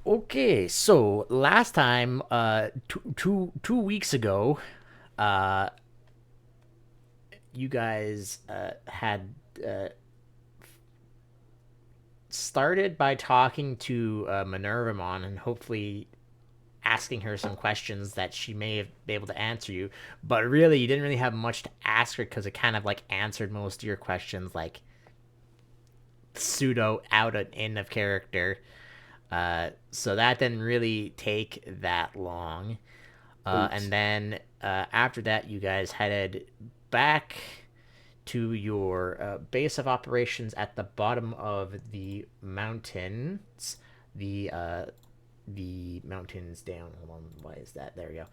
Okay, so last time, two weeks ago, uh, you guys had uh, started by talking to Minervamon and hopefully asking her some questions that she may have been able to answer you. But really, you didn't really have much to ask her because it kind of like answered most of your questions, like pseudo out and in of character. So that didn't really take that long. And Oops. then after that, you guys headed back to your base of operations at the bottom of the mountains. The mountains down. Hold on, why is that? There we go.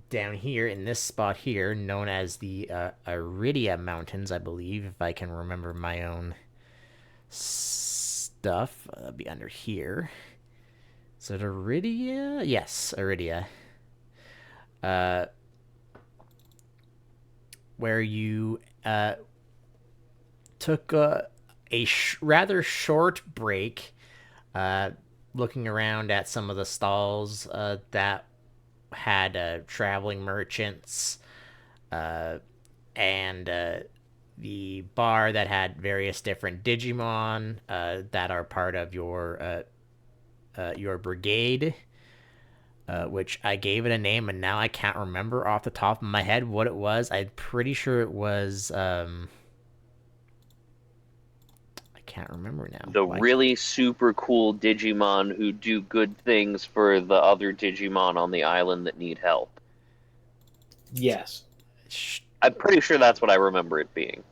Down here in this spot here, known as the Iridia Mountains, I believe, if I can remember my own stuff. That'll be under here. Is it Iridia? Yes, Iridia. Uh, where you took a rather short break, uh, looking around at some of the stalls that had traveling merchants and the bar that had various different Digimon that are part of your brigade. Which I gave it a name, and now I can't remember off the top of my head what it was. I'm pretty sure it was. I can't remember now. The Like, really super cool Digimon who do good things for the other Digimon on the island that need help. Yes. I'm pretty sure that's what I remember it being.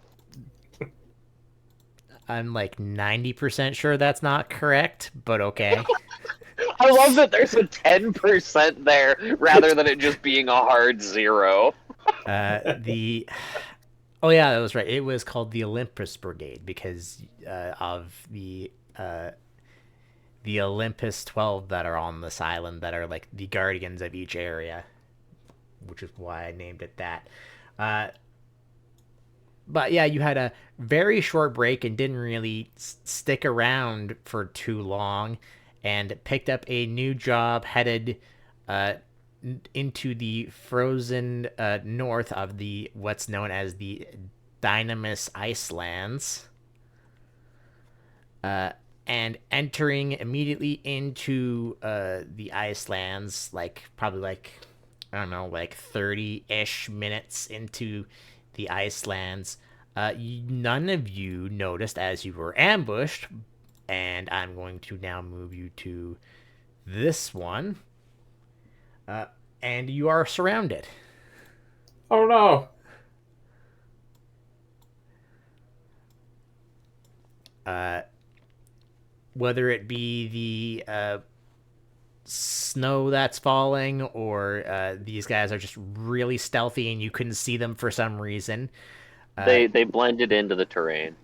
I'm like 90% sure that's not correct, but okay. I love that there's a 10% there rather than it just being a hard zero. The Oh yeah, that was right. It was called the Olympus Brigade because of the Olympus 12 that are on this island that are like the guardians of each area, which is why I named it that. Uh, but yeah, you had a very short break and didn't really stick around for too long, and picked up a new job headed uh, into the frozen north of the what's known as the Dynamis Icelands, and entering immediately into the Icelands, like probably like I don't know, like 30-ish minutes into the Icelands. None of you noticed as you were ambushed, and I'm going to now move you to this one. Uh, and you are surrounded. Oh no. Uh, whether it be the snow that's falling or these guys are just really stealthy and you couldn't see them for some reason. Uh, They blended into the terrain.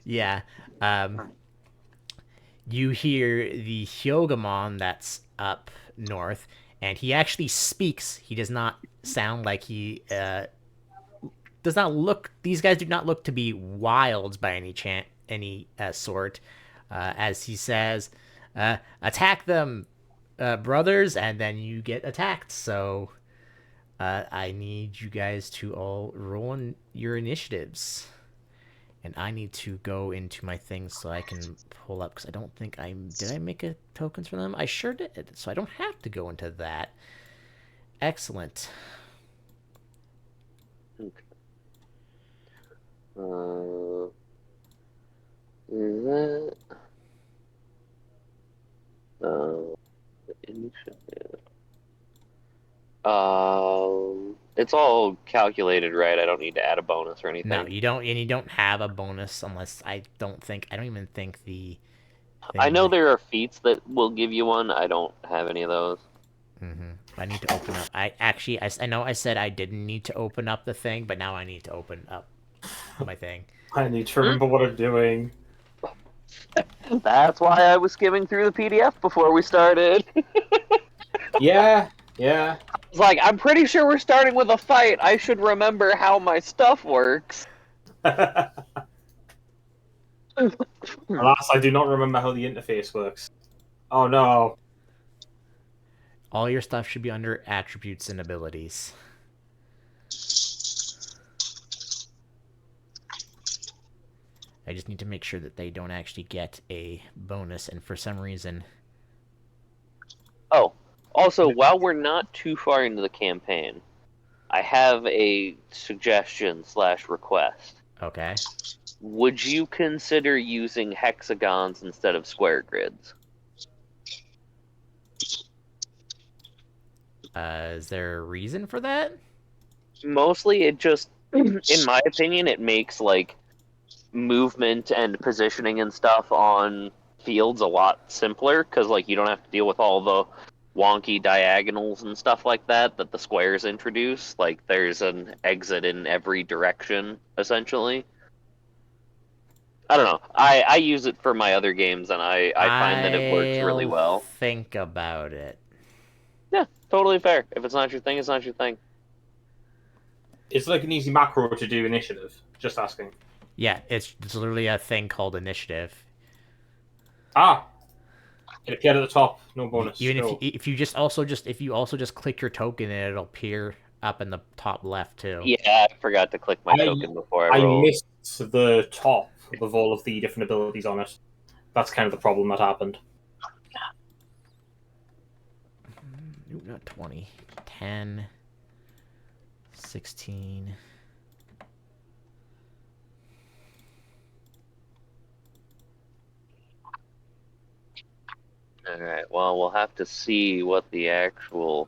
yeah. Um, you hear the Hyogamon that's up north, and he actually speaks. He does not sound like he does not look. These guys do not look to be wilds by any sort. As he says, "Attack them, brothers," and then you get attacked. So I need you guys to all roll in your initiatives. And I need to go into my things so I can pull up because I don't think I did. I make a tokens for them. I sure did, so I don't have to go into that. Excellent. Okay. Is that initiative? It's all calculated, right? I don't need to add a bonus or No, anything. you don't, and you don't have a bonus unless I don't even think the I thing know that. there are feats that will give you one. I don't have any of those. I need to open up. I know I said I didn't need to open up the thing, but now I need to open up my thing. I need to remember what I'm doing. That's why I was skimming through the PDF before we started. Yeah, yeah. It's like, I'm pretty sure we're starting with a fight. I should remember how my stuff works. Alas, I do not remember how the interface works. Oh no. All your stuff should be under attributes and abilities. I just need to make sure that they don't actually get a bonus, and for some reason... Oh, also, while we're not too far into the campaign, I have a suggestion slash request. Okay. Would you consider using hexagons instead of square grids? Is there a reason for that? Mostly, it just, in my opinion, it makes like movement and positioning and stuff on fields a lot simpler because like you don't have to deal with all the wonky diagonals and stuff like that the squares introduce. Like there's an exit in every direction essentially. I don't know. I use it for my other games and I find that it works really I'll well. think about it. Yeah, totally fair. If it's not your thing, it's not your thing. It's like an easy macro to do initiative. Just asking. Yeah, it's literally a thing called initiative. Ah! It appeared at the top. No bonus. Even No. if you just also just click your token and it'll appear up in the top left too. Yeah, I forgot to click my token before I I rolled. missed the top of all of the different abilities on it. That's kind of the problem that happened. Ooh, not 20. 10. 16. Alright, well, we'll have to see what the actual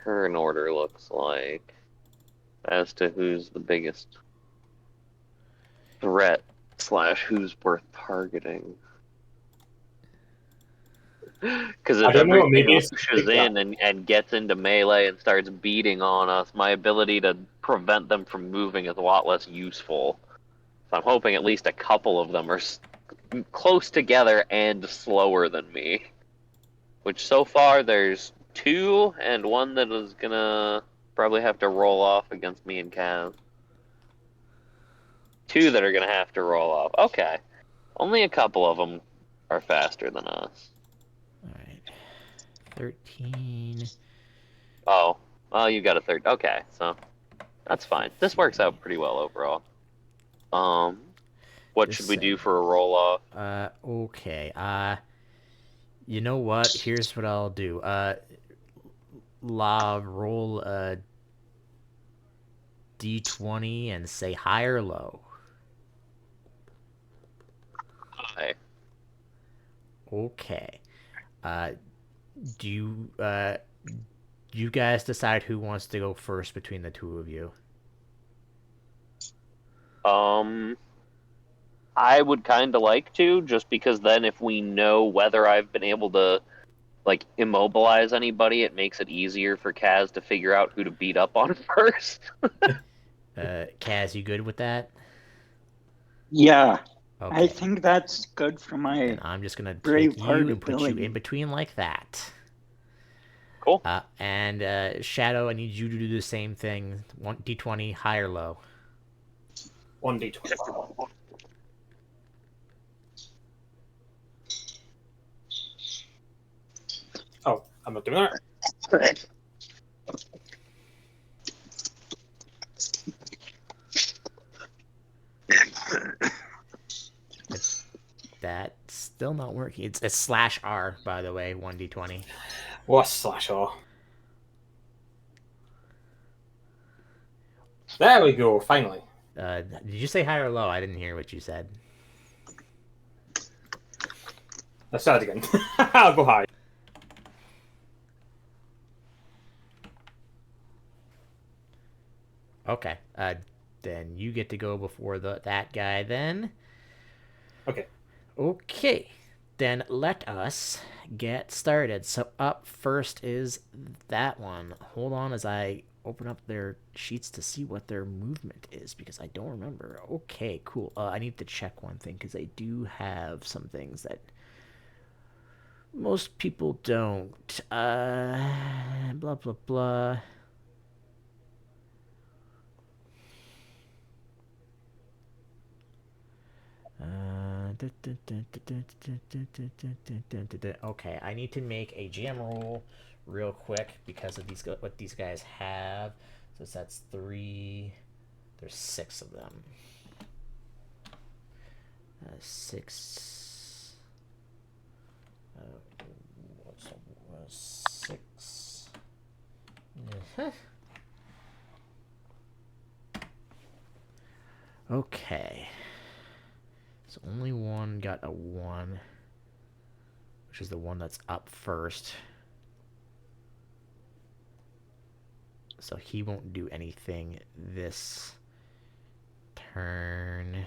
turn order looks like as to who's the biggest threat slash who's worth targeting. Because I if don't know. everything Maybe it's pushes in and gets into melee and starts beating on us, my ability to prevent them from moving is a lot less useful. So I'm hoping at least a couple of them are close together and slower than me. Which so far there's two and one that is gonna probably have to roll off against me and Kaz. Two that are gonna have to roll off. Okay. Only a couple of them are faster than us. Alright. 13. Oh, well, you got a third. Okay, so that's fine. This works out pretty well overall. What should we do for a roll off? Okay. You know what? Here's what I'll do. Roll a d20 and say high or low. Hi. Okay. Do you guys decide who wants to go first between the two of you? I would kind of like to, just because then if we know whether I've been able to like immobilize anybody, it makes it easier for Kaz to figure out who to beat up on first. Kaz, you good with that? Yeah, I Okay. think that's good for my Then I'm just gonna take you Braveheart and put you ability. in between like that. Cool. And Shadow, I need you to do the same thing. One d20, high or low. 1d20. Oh, I'm not doing that. That's still not working. It's a slash R, by the way, 1d20. What slash R? There we go, finally. Did you say high or low? I didn't hear what you said. Let's start again. I'll go high. Okay. Then you get to go before that guy then. Okay. Okay. Then let us get started. So up first is that one. Hold on as I open up their sheets to see what their movement is because I don't remember. Okay, cool. I need to check one thing because they do have some things that most people don't. Blah, blah, blah. Okay, I need to make a GM roll real quick because of what these guys have. So that's 3. There's 6 of them. 6. What's 6? Okay. So only one got a 1, which is the one that's up first. So he won't do anything this turn.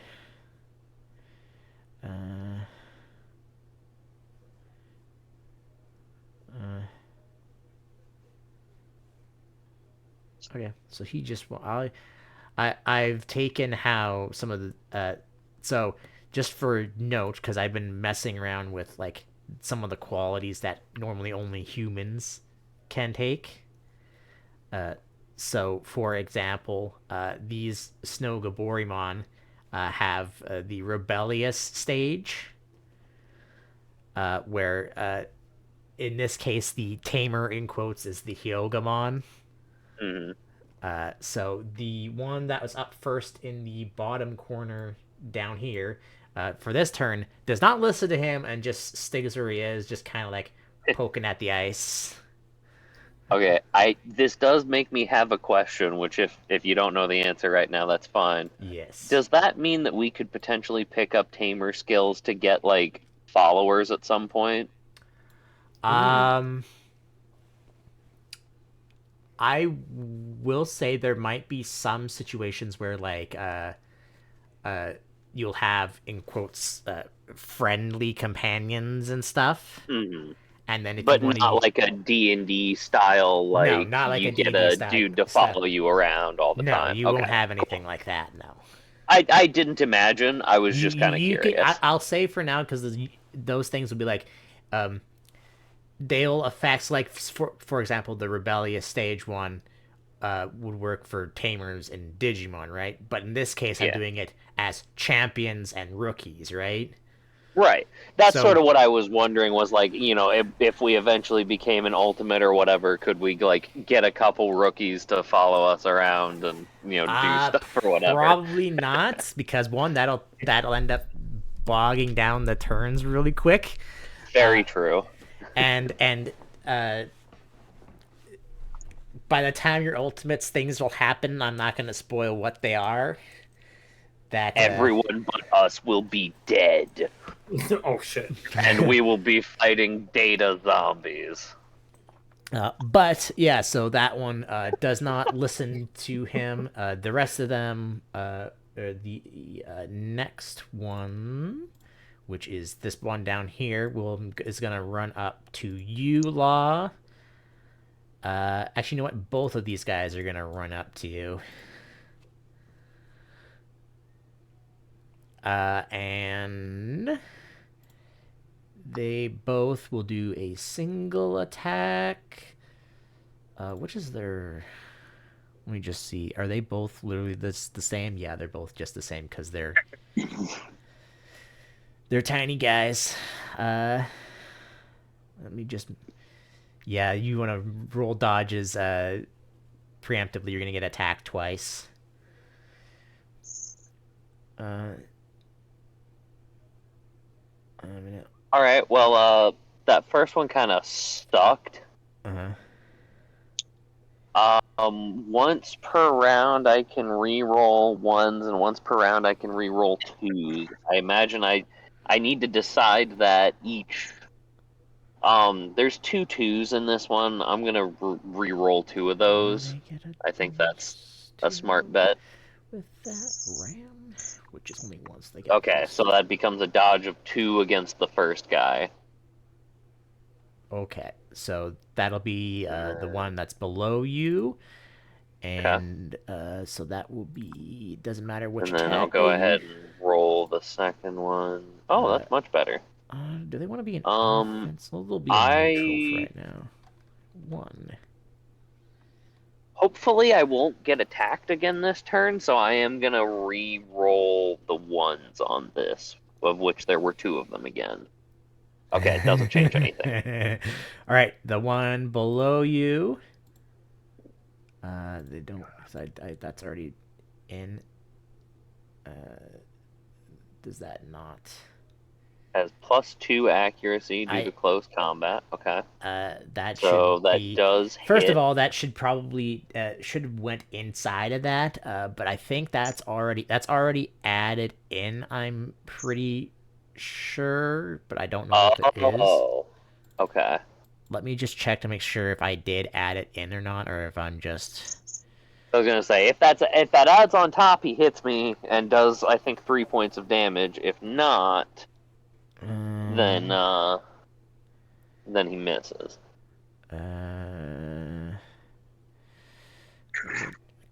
Okay, so he just I've taken how some of the so just for note, because I've been messing around with like some of the qualities that normally only humans can take. So for example, these Snogaborimon have the rebellious stage, where in this case the tamer in quotes is the Hyogamon. Mm-hmm. So the one that was up first in the bottom corner down here, for this turn, does not listen to him and just stays where he is, just kind of like poking at the ice. Okay, this does make me have a question, which if you don't know the answer right now, that's fine. Yes. Does that mean that we could potentially pick up tamer skills to get like followers at some point? I will say there might be some situations where like you'll have in quotes friendly companions and stuff. Mm-hmm. And then if But you want not to like a D&D style, No, like not like you a get D&D a style dude to stuff. follow you around all the No, time. you Okay. won't have anything like that, no. I didn't imagine. I was just kind of You can curious. I'll say for now because those things will be like they'll affect like for example the rebellious stage one would work for tamers and Digimon, right? But in this case I'm Yeah. doing it as champions and rookies, right? Right. That's So sort of what I was wondering was like, if we eventually became an ultimate or whatever, could we like get a couple rookies to follow us around and, do stuff or whatever? probably not, because one that'll end up bogging down the turns really quick. Very true. And by the time your ultimates, things will happen. I'm not going to spoil what they are. That Everyone but us will be dead, Oh shit. and we will be fighting data zombies. but yeah, so that one does not listen to him. The rest of them, the next one, which is this one down here, is gonna run up to you, Law. Actually, you know what? Both of these guys are gonna run up to you. And they both will do a single attack. Which is their... Let me just see. Are they both literally the same? Yeah, they're both just the same because they're tiny guys. Let me just... Yeah, you want to roll dodges preemptively. You're going to get attacked twice. All right. Well, that first one kind of sucked. Once per round I can re-roll ones, and once per round I can re-roll twos. I imagine I need to decide that each. There's 2 twos in this one. I'm gonna re-roll 2 of those. I think that's a smart bet. With that ram, which is only once they get Okay, so that becomes a dodge of 2 against the first guy. Okay, so that'll be the one that's below you, and so that will be, doesn't matter which And then attack I'll go ahead and roll the second one. Oh, that's much better. Do they want to be an offense? Well, they'll be a neutral for right now. 1. Hopefully I won't get attacked again this turn, so I am gonna re-roll the ones on this of which there were 2 of them again. Okay, it doesn't change anything. All right, the one below you. They don't. That's already in. Does that not? Has +2 accuracy due to I close combat. Okay. that So should that be. does First of hit. all, that should probably should have went inside of that. But I think that's already added in. I'm pretty sure, but I don't know if it is. Oh. Okay. Let me just check to make sure if I did add it in or not, or if I'm just. I was gonna say if that adds on top, he hits me and does I think 3 points of damage. If not, then he misses. Uh,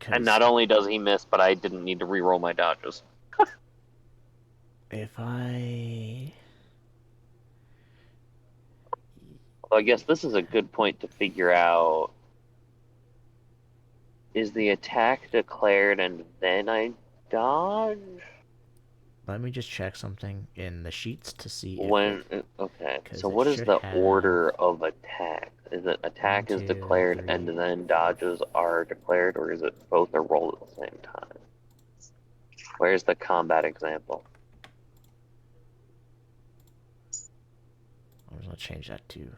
And not only does he miss, but I didn't need to reroll my dodges. if I. Well, I guess this is a good point to figure out. Is the attack declared and then I dodge? Let me just check something in the sheets to see When if okay, 'cause so it what is should the have order of attack? Is it attack 1, is 2, declared 3. and then dodges are declared, or is it both are rolled at the same time? Where's the combat example? I'm just gonna change that to.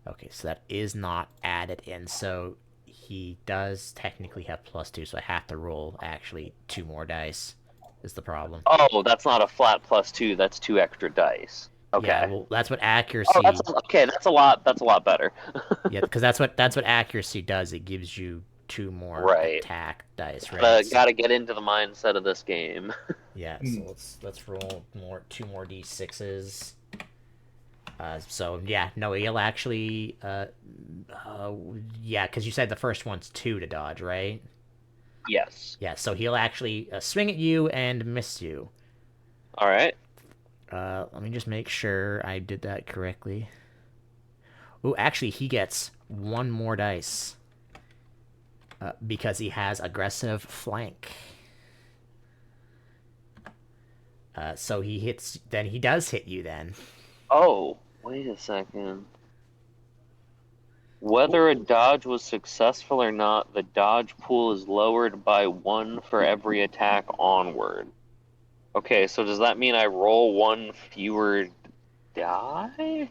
Okay, so that is not added in. So he does technically have +2, so I have to roll actually 2 more dice. Is the problem? Oh, that's not a flat +2. That's 2 extra dice. Okay. Yeah, well, that's what Oh, accuracy. that's okay. That's a lot. That's a lot better. Yeah, because that's what accuracy does. It gives you 2 more Right. attack dice, right? Gotta get into the mindset of this game. Yeah, so let's roll 2 more d6s. So yeah, no, he'll actually, yeah, because you said the first one's 2 to dodge, right? Yes. Yeah, so he'll actually swing at you and miss you. All right. Let me just make sure I did that correctly. Oh, actually, he gets 1 more dice because he has aggressive flank. So he hits. Then he does hit you. Then. Oh, wait a second. Whether a dodge was successful or not, the dodge pool is lowered by 1 for every attack onward. Okay, so does that mean I roll 1 fewer die?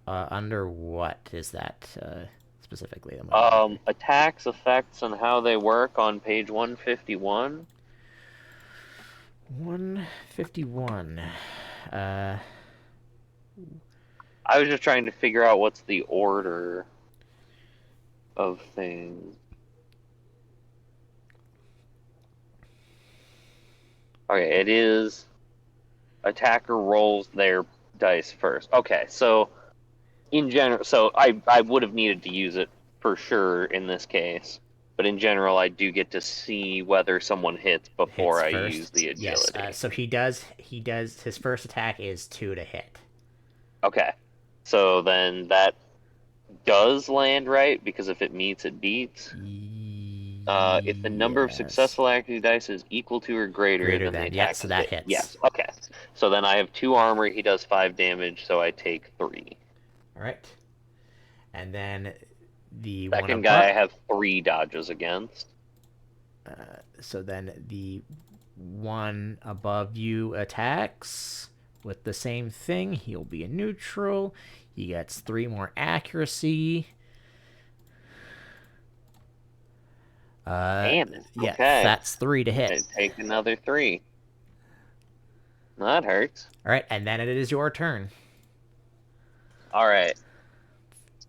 Under what is that specifically? Attacks, effects, and how they work on page 151. 151. I was just trying to figure out what's the order of things. Okay, it is attacker rolls their dice first. Okay, so in general, so I would have needed to use it for sure in this case, but in general, I do get to see whether someone hits before I first. use the agility. Yes. So he does. His first attack is 2 to hit. Okay, so then that does land right because if it meets, it beats. If the number of successful accuracy dice is equal to or greater than the attack, so that hits. Yes. Okay. So then I have 2 armor. He does 5 damage, so I take 3. All right. And then the second guy I have 3 dodges against. So then the one above you attacks with the same thing. He'll be a neutral. He gets 3 more accuracy. Damn it. Yeah, Okay. that's 3 to hit. Take another 3. That hurts. All right, and then it is your turn. All right.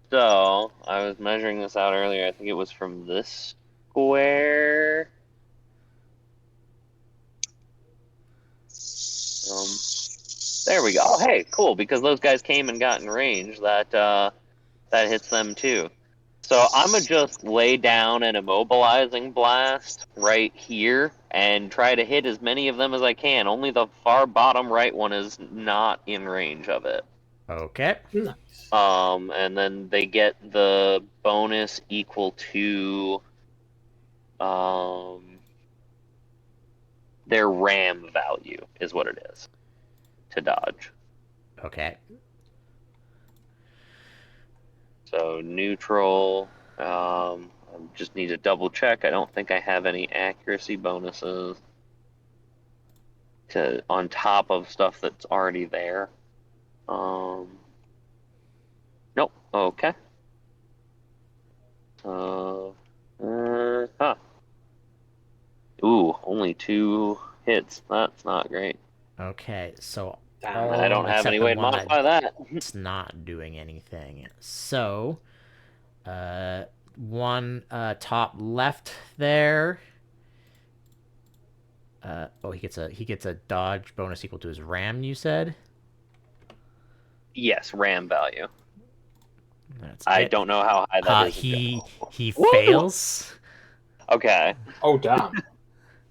So I was measuring this out earlier. I think it was from this square. There we go. Oh, hey, cool. Because those guys came and got in range. That hits them too. So I'm gonna just lay down an immobilizing blast right here and try to hit as many of them as I can. Only the far bottom right one is not in range of it. Okay. Nice. And then they get the bonus equal to the their RAM value is what it is to dodge. Okay. So neutral. I just need to double check. I don't think I have any accuracy bonuses on top of stuff that's already there. Nope. Okay. Huh. Ooh, only 2 hits. That's not great. Okay, so Damn. I don't have except any the way to one modify that. that's not doing anything. So, one top left there. Oh, he gets a dodge bonus equal to his RAM. You said. Yes, RAM value. That's I it. don't know how high that is in He general. Woo! fails. Okay. Oh, damn.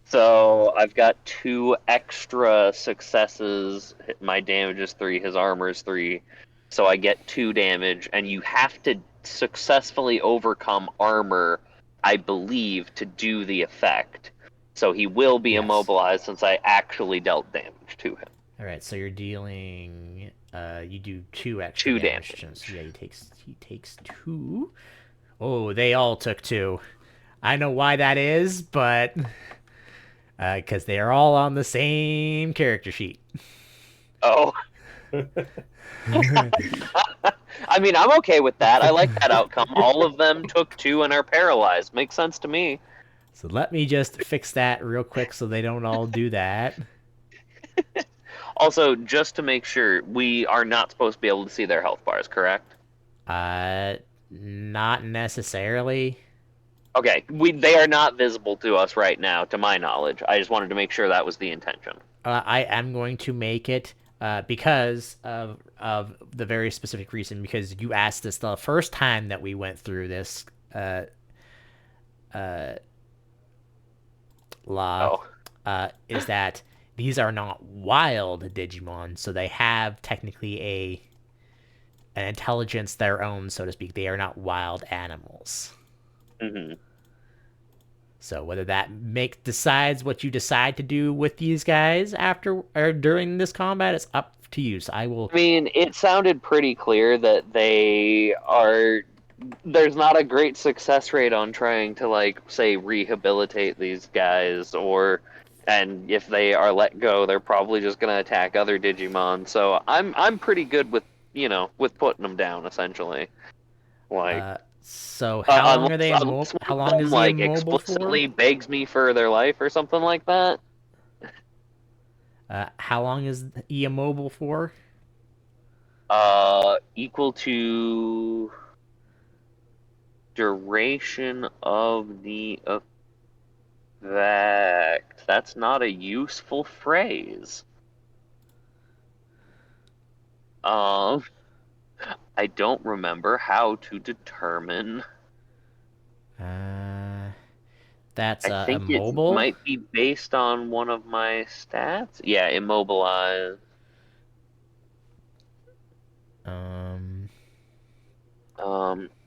So I've got 2 extra successes. My damage is 3, his armor is 3. So I get 2 damage, and you have to successfully overcome armor, I believe, to do the effect. So he will be Yes. immobilized since I actually dealt damage to him. All right, so you're dealing. You do 2 extra 2 damage. damage. So yeah, he takes 2. Oh, they all took 2. I know why that is, but because they are all on the same character sheet. Oh. I mean, I'm okay with that. I like that outcome. All of them took 2 and are paralyzed. Makes sense to me. So let me just fix that real quick so they don't all do that. Also, just to make sure, we are not supposed to be able to see their health bars, correct? Not necessarily. Okay, they are not visible to us right now, to my knowledge. I just wanted to make sure that was the intention. I am going to make it because of the very specific reason, because you asked us the first time that we went through this law, is that these are not wild Digimon, so they have technically an intelligence their own, so to speak. They are not wild animals. Mm-hmm. So whether that decides what you decide to do with these guys after or during this combat, it's up to you. So I will. I mean, it sounded pretty clear that they are. There's not a great success rate on trying to, like, say, rehabilitate these guys, and if they are let go, they're probably just gonna attack other Digimon. So I'm pretty good with with putting them down essentially. Like, So how long are they unless How one of long them is he like immobile for? explicitly begs me for their life or something like that. How long is he immobile for? Equal to duration of the effect. That's not a useful phrase. I don't remember how to determine. That's I think it immobile. might be based on one of my stats. Yeah, immobilized.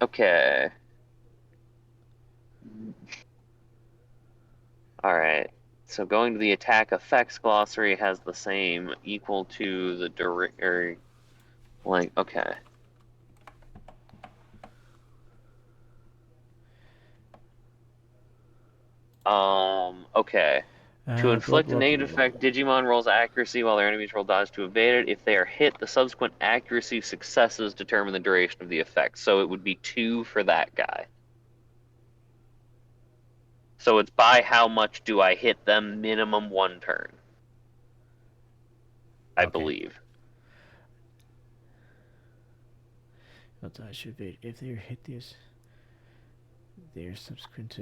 Okay. Alright. So going to the attack effects glossary has the same equal to the okay. Okay. To inflict a negative effect, Digimon rolls accuracy while their enemies roll dodge to evade it. If they are hit, the subsequent accuracy successes determine the duration of the effect. So it would be 2 for that guy. So it's by how much do I hit them, minimum 1 turn. I believe. If they are hit this, their subsequent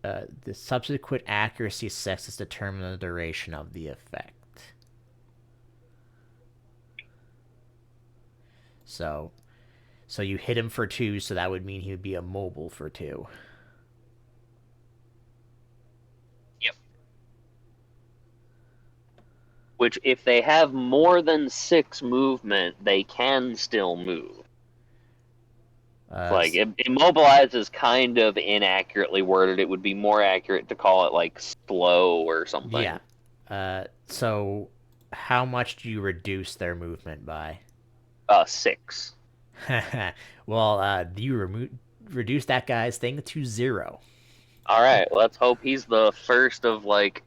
the subsequent accuracy successes determine the duration of the effect. So you hit him for 2, so that would mean he would be immobile for 2. Yep. Which, if they have more than 6 movement, they can still move. Like immobilize is kind of inaccurately worded. It would be more accurate to call it like slow or something. Yeah. So how much do you reduce their movement by? 6. Well, reduce that guy's thing to 0. All right, let's hope he's the first of like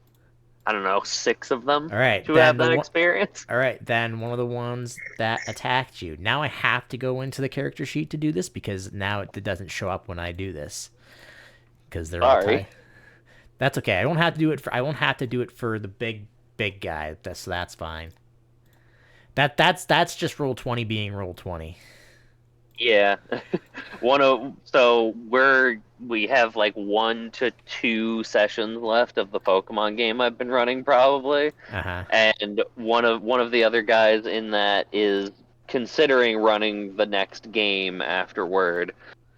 I don't know 6 of them All right, to then have that experience. All right, then one of the ones that attacked you. Now I have to go into the character sheet to do this because now it doesn't show up when I do this because they're all Sorry. tied. That's okay. I won't have to do it for. I won't have to do it for the big guy. That's fine. That's just roll 20 being roll 20. Yeah, we have like 1 to 2 sessions left of the Pokemon game I've been running probably, Uh-huh. and one of the other guys in that is considering running the next game afterward,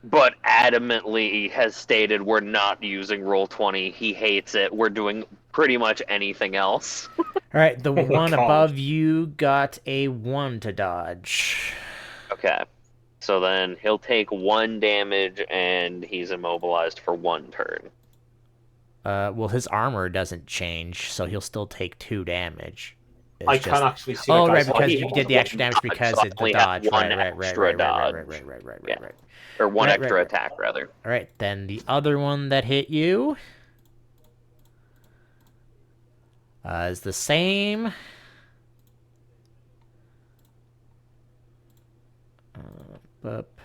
but adamantly has stated we're not using Roll20. He hates it. We're doing pretty much anything else. All right, the one God. above you got a 1 to dodge. Okay. So then he'll take 1 damage and he's immobilized for 1 turn. Well, his armor doesn't change, so he'll still take 2 damage. I can't actually see. Oh, that right, guy's because height. you did the extra damage because so it's I the only have dodge. one Right. extra dodge. Or 1 extra attack, rather. All right, then the other one that hit you is the same. Up.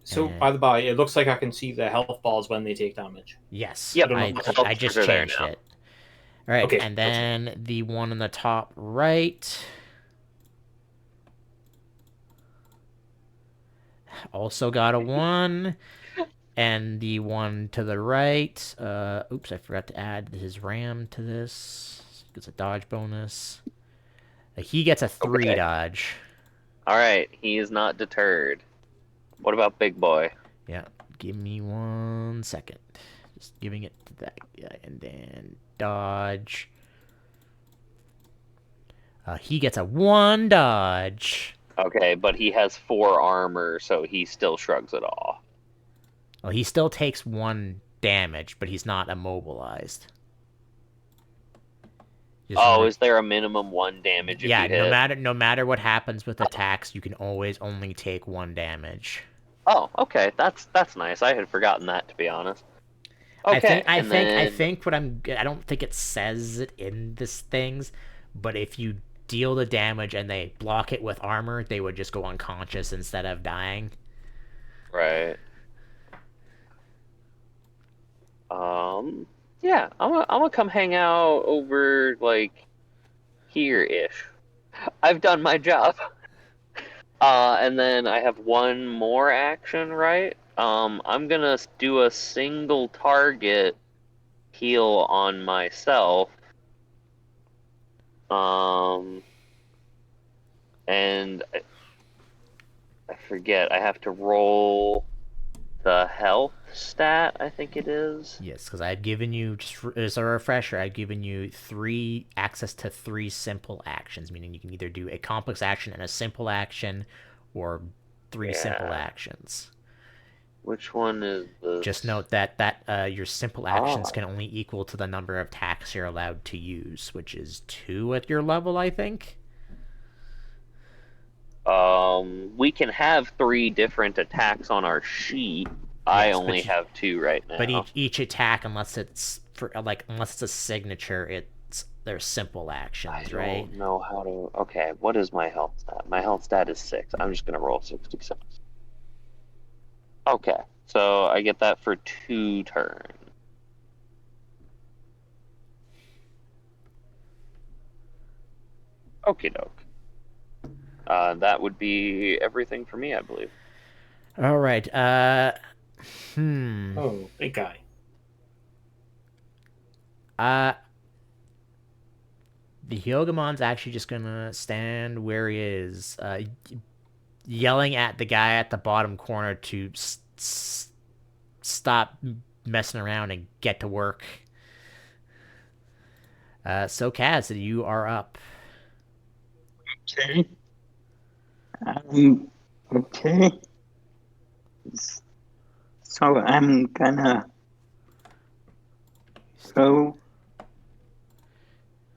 So, by the by, it looks like I can see the health balls when they take damage. Yes, Yep, I just changed it. All right, Okay, and then the one on the top right also got a 1. And the one to the right, oops, I forgot to add his ram to this. Gets a dodge bonus. He gets a 3 dodge. Alright, he is not deterred. What about Big Boy? Yeah, give me 1 second. Just giving it to that guy, and then dodge. He gets a 1 dodge. Okay, but he has 4 armor, so he still shrugs it off. Well, he still takes 1 damage, but he's not immobilized. Is there a minimum 1 damage if yeah, you hit? no matter what happens with attacks, you can always only take 1 damage. Oh, okay, that's nice. I had forgotten that, to be honest. Okay, I think what I don't think it says it in this things, but if you deal the damage and they block it with armor, they would just go unconscious instead of dying. Right. Yeah, I'm gonna come hang out over like here-ish. I've done my job. And then I have 1 more action, right? I'm gonna do a single target heal on myself. And I forget. I have to roll the health stat, I think it is. Yes, because I've given you, just as a refresher, I've given you access to 3 simple actions, meaning you can either do a complex action and a simple action, or 3 simple actions. Which one is this? Just note that your simple actions can only equal to the number of attacks you're allowed to use, which is 2 at your level, I think. We can have 3 different attacks on our sheet. I only have 2 right now. But each attack, unless it's a signature, they're simple actions, right? I don't know how to. Okay, what is my health stat? My health stat is 6. I'm just gonna roll 66. Okay, so I get that for 2 turns. Okie doke. That would be everything for me, I believe. All right. Oh, big guy. The Hyogamon's actually just gonna stand where he is, yelling at the guy at the bottom corner to stop messing around and get to work. So Kaz, you are up. Okay. Okay. So I'm gonna go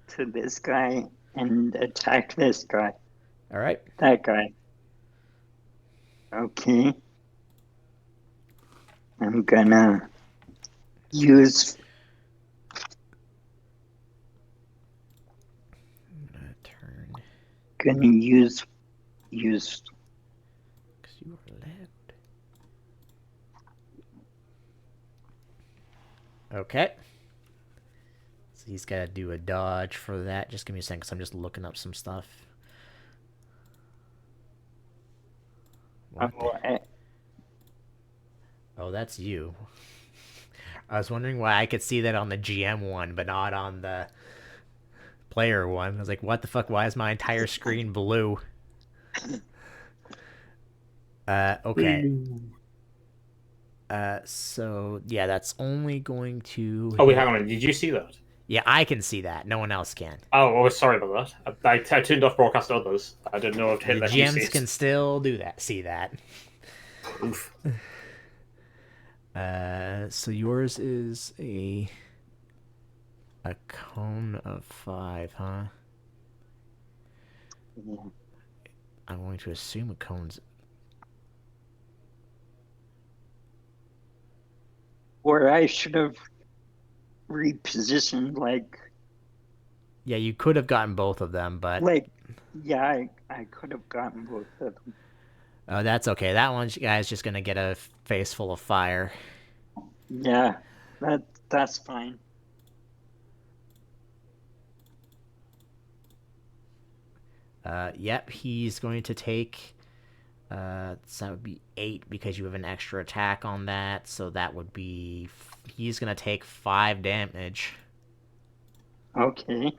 to this guy and attack this guy. All right. That guy. Okay. I'm gonna use Turn. gonna use Because you are left. Okay. So he's got to do a dodge for that. Just give me a second, because I'm just looking up some stuff. What the- Oh, that's you. I was wondering why I could see that on the GM one, but not on the player one. I was like, what the fuck? Why is my entire screen blue? Okay. So yeah, that's only going to. Oh, wait, hang on. Did you see that? Yeah, I can see that. No one else can. Oh, sorry about that. I turned off broadcast others. I didn't know if The it let you see GMs it. can still do that. See that. Oof. So yours is a cone of 5, huh? I'm going to assume a cone's. or I should have repositioned Yeah, you could have gotten both of them, but yeah, I could have gotten both of them. that's okay. That one guy's just gonna get a face full of fire. Yeah, that's fine. Yep, he's going to take. So that would be 8 because you have an extra attack on that. So that would be. He's gonna take 5 damage. Okay.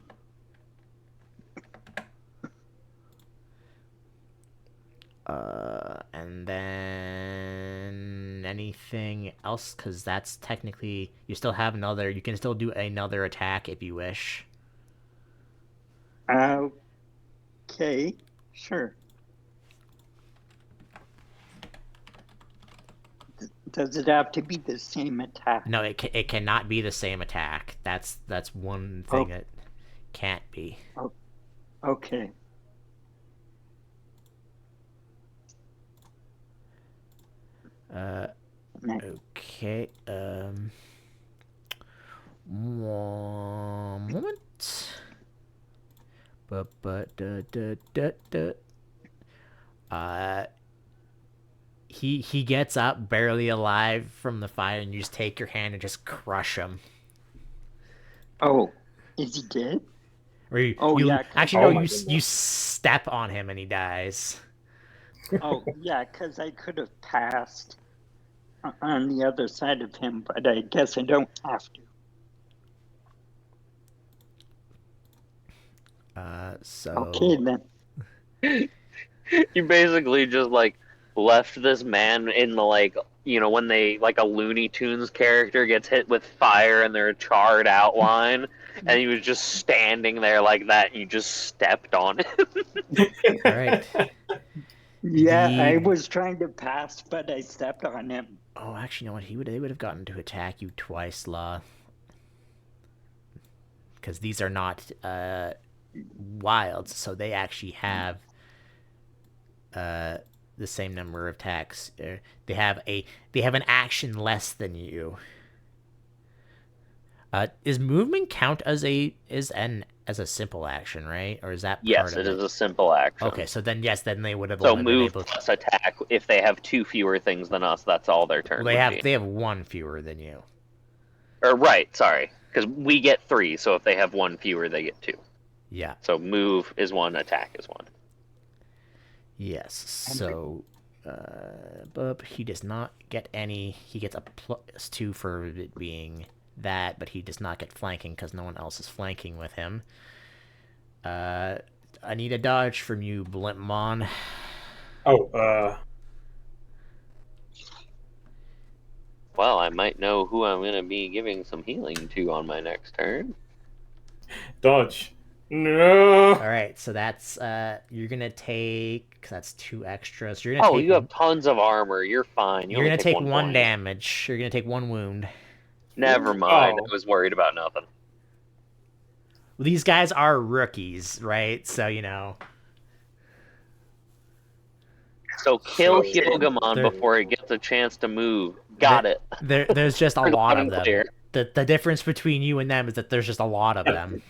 And then anything else, because that's technically you still have another. You can still do another attack if you wish. Okay, sure. Does it have to be the same attack? No, it cannot be the same attack. That's one thing that can't be. Okay. Okay. One moment. He gets up barely alive from the fire, and you just take your hand and just crush him. Oh, is he dead? Or you, Oh, you yeah. actually Oh no, my you goodness. step on him and he dies. Oh, yeah, because I could have passed on the other side of him, but I guess I don't have to. So Okay, then. You basically just like left this man in the when they like a Looney Tunes character gets hit with fire and their charred outline, and he was just standing there like that. And you just stepped on him. all right. Yeah, I was trying to pass, but I stepped on him. Oh, actually, you know what? They would have gotten to attack you twice, Law. Because these are not wilds, so they actually have the same number of attacks. They have an action less than you. Is movement count as a simple action, right? Or is that part Yes, of it is a simple action. Okay, so then yes, then they would have So only been move able. plus attack. If they have 2 fewer things than us, that's all their turn. Well, would be. they have 1 fewer than you. Or right, sorry, because we get 3. So if they have 1 fewer, they get 2. Yeah. So move is 1, attack is 1. Yes. So, but he does not get any. He gets a +2 for it being that, but he does not get flanking because no one else is flanking with him. I need a dodge from you, Blimpmon. Oh, Well, I might know who I'm going to be giving some healing to on my next turn. dodge. No. All right, so that's you're gonna take, 'cause that's 2 extra. So you're gonna Oh, take you have tons of armor. You're fine. You you're only gonna take take 1 1 point. damage. You're gonna take 1 wound. Never mind. Oh. I was worried about nothing. Well, these guys are rookies, right? So you know So kill So- Hyogamon They're- before it gets a chance to move. Got it. there's just a Loud lot of and them. clear. The difference between you and them is that there's just a lot of them.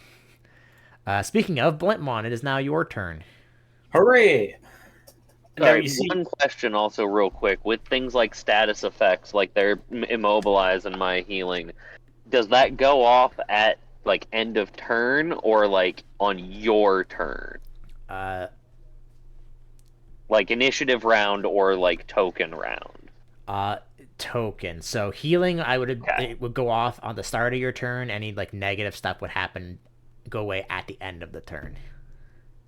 Speaking of Blintmon, it is now your turn. Hooray! Now Sorry, you see, one question also real quick. With things like status effects, like they're immobilized and my healing, does that go off at like end of turn or like on your turn? Uh, Like initiative round or like token round? uh, token. So healing, Okay. it would go off on the start of your turn. Any like negative stuff would go away at the end of the turn.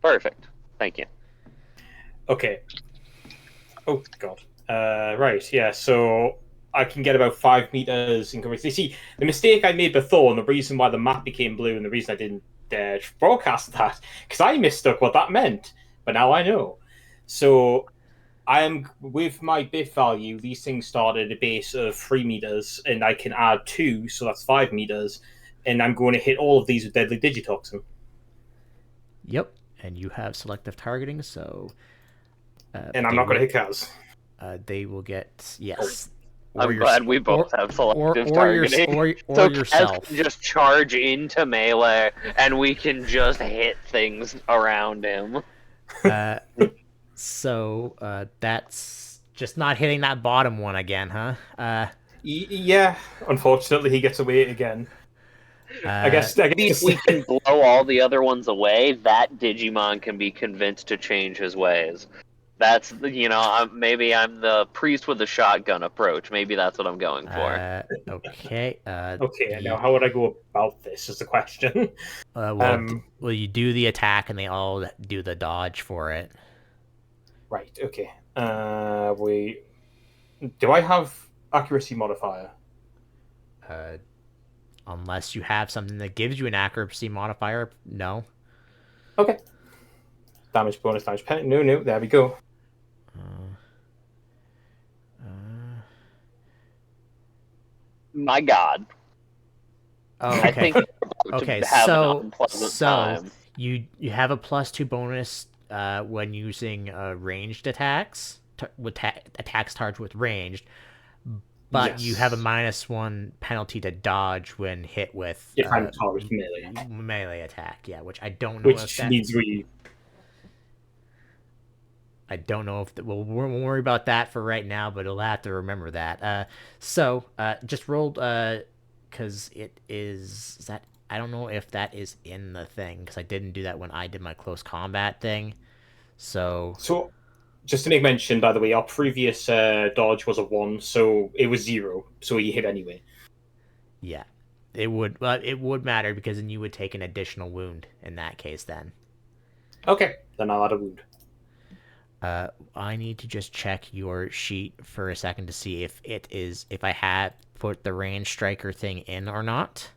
Perfect. Thank you. okay. Oh god. Right. Yeah. So I can get about 5 meters in coverage. You see, the mistake I made before, and the reason why the map became blue, and the reason I didn't broadcast that, because I mistook what that meant. But now I know. So I am with my bit value. These things start at a base of 3 meters, and I can add 2, so that's 5 meters. And I'm going to hit all of these with deadly digitoxin. Yep. And you have selective targeting, so And I'm they not going to will- hit cows. they will get yes. I'm glad we both have selective targeting. or So Kaz yourself. can just charge into melee, and we can just hit things around him. So that's just not hitting that bottom one again, huh? Yeah. Unfortunately, he gets away again. I guess Maybe if we can blow all the other ones away, that Digimon can be convinced to change his ways. That's, maybe I'm the priest with the shotgun approach. Maybe that's what I'm going for. Okay. Okay, now how would I go about this is the question. Well, you do the attack, and they all do the dodge for it. Right, okay. Do I have accuracy modifier? Unless you have something that gives you an accuracy modifier, no. Okay. Damage bonus, damage penalty. No, there we go. My God. Oh, I okay. think we're about Okay, to have so an unpleasant time. you have a +2 bonus when using ranged attacks with attacks charged with ranged, but you have a -1 penalty to dodge when hit with If I'm targeted melee. melee attack. Yeah, which I don't know if Which that. means we. I don't know if we won't worry about that for right now, but you'll have to remember that. So just rolled because it is that I don't know if that is in the thing because I didn't do that when I did my close combat thing. So Just to make mention, by the way, our previous dodge was a 1, so it was 0, so he hit anyway. yeah, it would matter because then you would take an additional wound in that case. Then Okay, then I'll add a wound. I need to just check your sheet for a second to see if I have put the range striker thing in or not.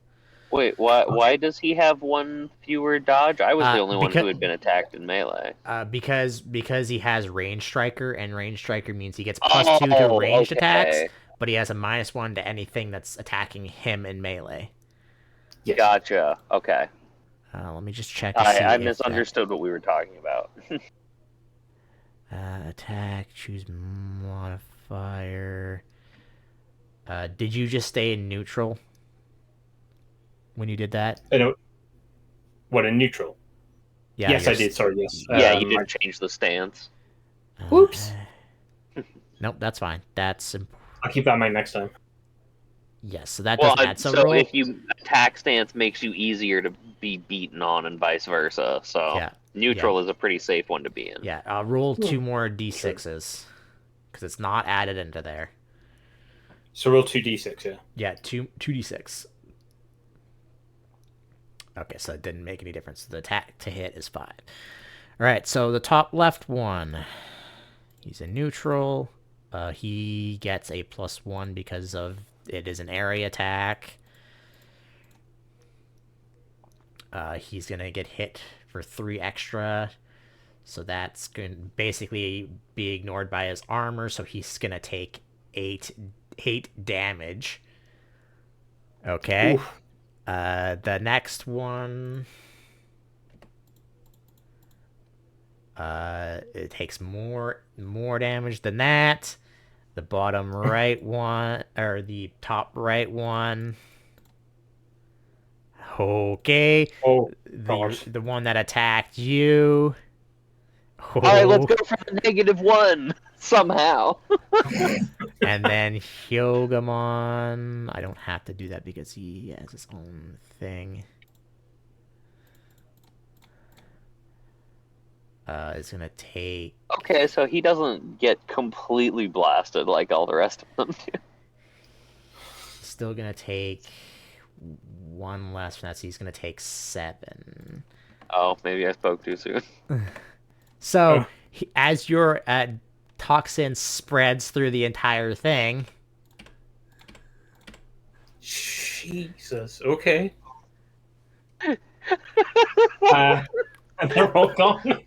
Wait, why does he have 1 fewer dodge? I was the only one who had been attacked in melee. Because he has range striker, and range striker means he gets +2 to ranged attacks, but he has a -1 to anything that's attacking him in melee. Yes. Gotcha. Okay. Let me just check. To see I if misunderstood what we were talking about. Attack, choose modifier. Did you just stay in neutral when you did that? I know. What, in neutral? Yeah. Yes, I did. Sorry, yes. Yeah, you didn't change the stance. Whoops. Nope, that's fine. That's I'll keep that in mind next time. yes. So that Well, doesn't add. So so roll. if you attack stance makes you easier to be beaten on, and vice versa. So Yeah. neutral is a pretty safe one to be in. Yeah, I'll roll 2 more d6s because it's not added into there. So roll 2d6, yeah. Yeah, 2d6. Okay, so it didn't make any difference. The attack to hit is 5. All right, so the top left one, he's a neutral. He gets a +1 because of it is an area attack. He's gonna get hit for 3 extra. So that's going to basically be ignored by his armor. So he's gonna take 8 damage. Okay. Oof. The next one. It takes more damage than that. The bottom right one, or the top right one. Okay. Oh, gosh. The one that attacked you. All right, let's Oh. go for the -1 somehow. And then Hyogamon. I don't have to do that because he has his own thing. Is gonna take. Okay, so he doesn't get completely blasted like all the rest of them do. Still gonna take 1 less from that, so he's gonna take 7. Oh, maybe I spoke too soon. So as your toxin spreads through the entire thing. Jesus. Okay. And they're all gone.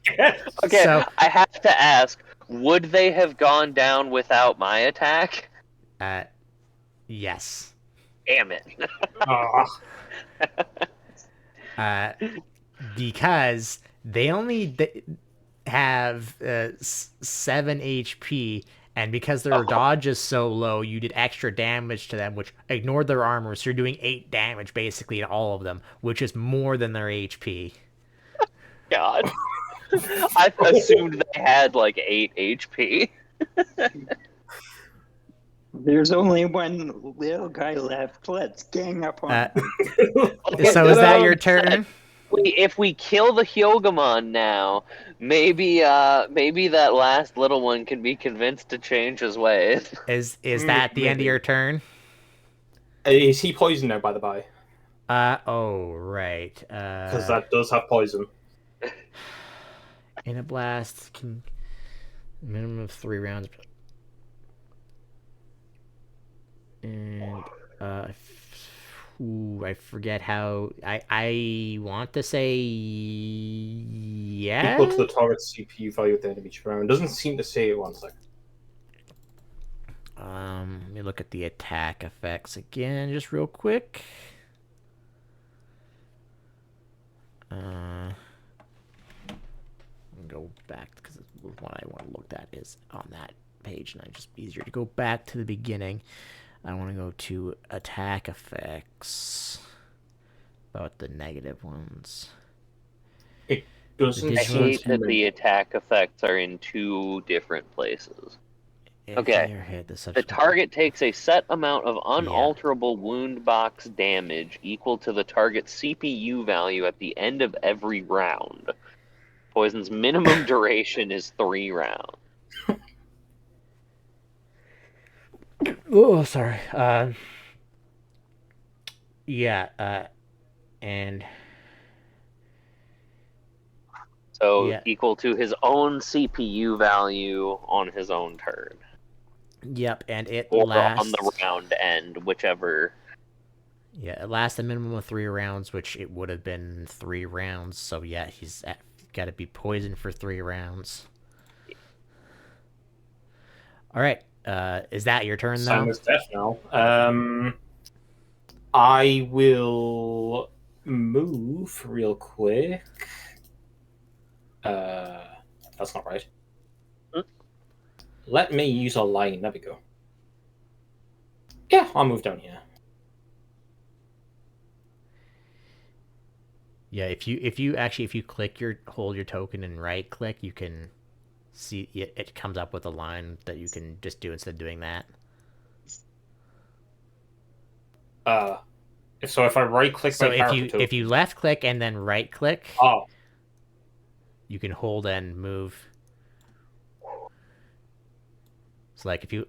Okay, So- I have to ask, would they have gone down without my attack? Yes. Damn it. Because they only have 7 HP, and because their dodge is so low, you did extra damage to them, which ignored their armor, so you're doing 8 damage basically to all of them, which is more than their HP. God. I assumed they had like 8 HP. There's only one little guy left. Let's gang up on him. So is that your turn? If we kill the Hyogamon now, maybe that last little one can be convinced to change his ways. Is that the end of maybe. your turn? Is he poisoned now, by the by? Oh, right. Because that does have poison. In a blast, can minimum of 3 rounds. And I forget how. I want to say yeah. Equal to the target's CPU value at the end of each round. Doesn't seem to say it. 1 second. Let me look at the attack effects again, just real quick. Go back because what I want to look at is on that page, and it's just easier to go back to the beginning. I want to go to attack effects. About the negative ones. It doesn't I seem hate to that the attack effects are in 2 different places. Okay. The target takes a set amount of unalterable wound box damage equal to the target's CPU value at the end of every round. Poison's minimum duration is 3 rounds. Oh, sorry. And so equal to his own CPU value on his own turn. Yep, and it or lasts on the round end, whichever. Yeah, it lasts a minimum of 3 rounds, which it would have been 3 rounds. So yeah, he's got to be poisoned for 3 rounds. All right, is that your turn now? Simon's death now. I will move real quick. That's not right. Let me use a line. There we go. Yeah, I'll move down here. Yeah, if you hold your token and right click, you can see it comes up with a line that you can just do instead of doing that. If I right click my character token. If you left click and then right click, you can hold and move. So like if you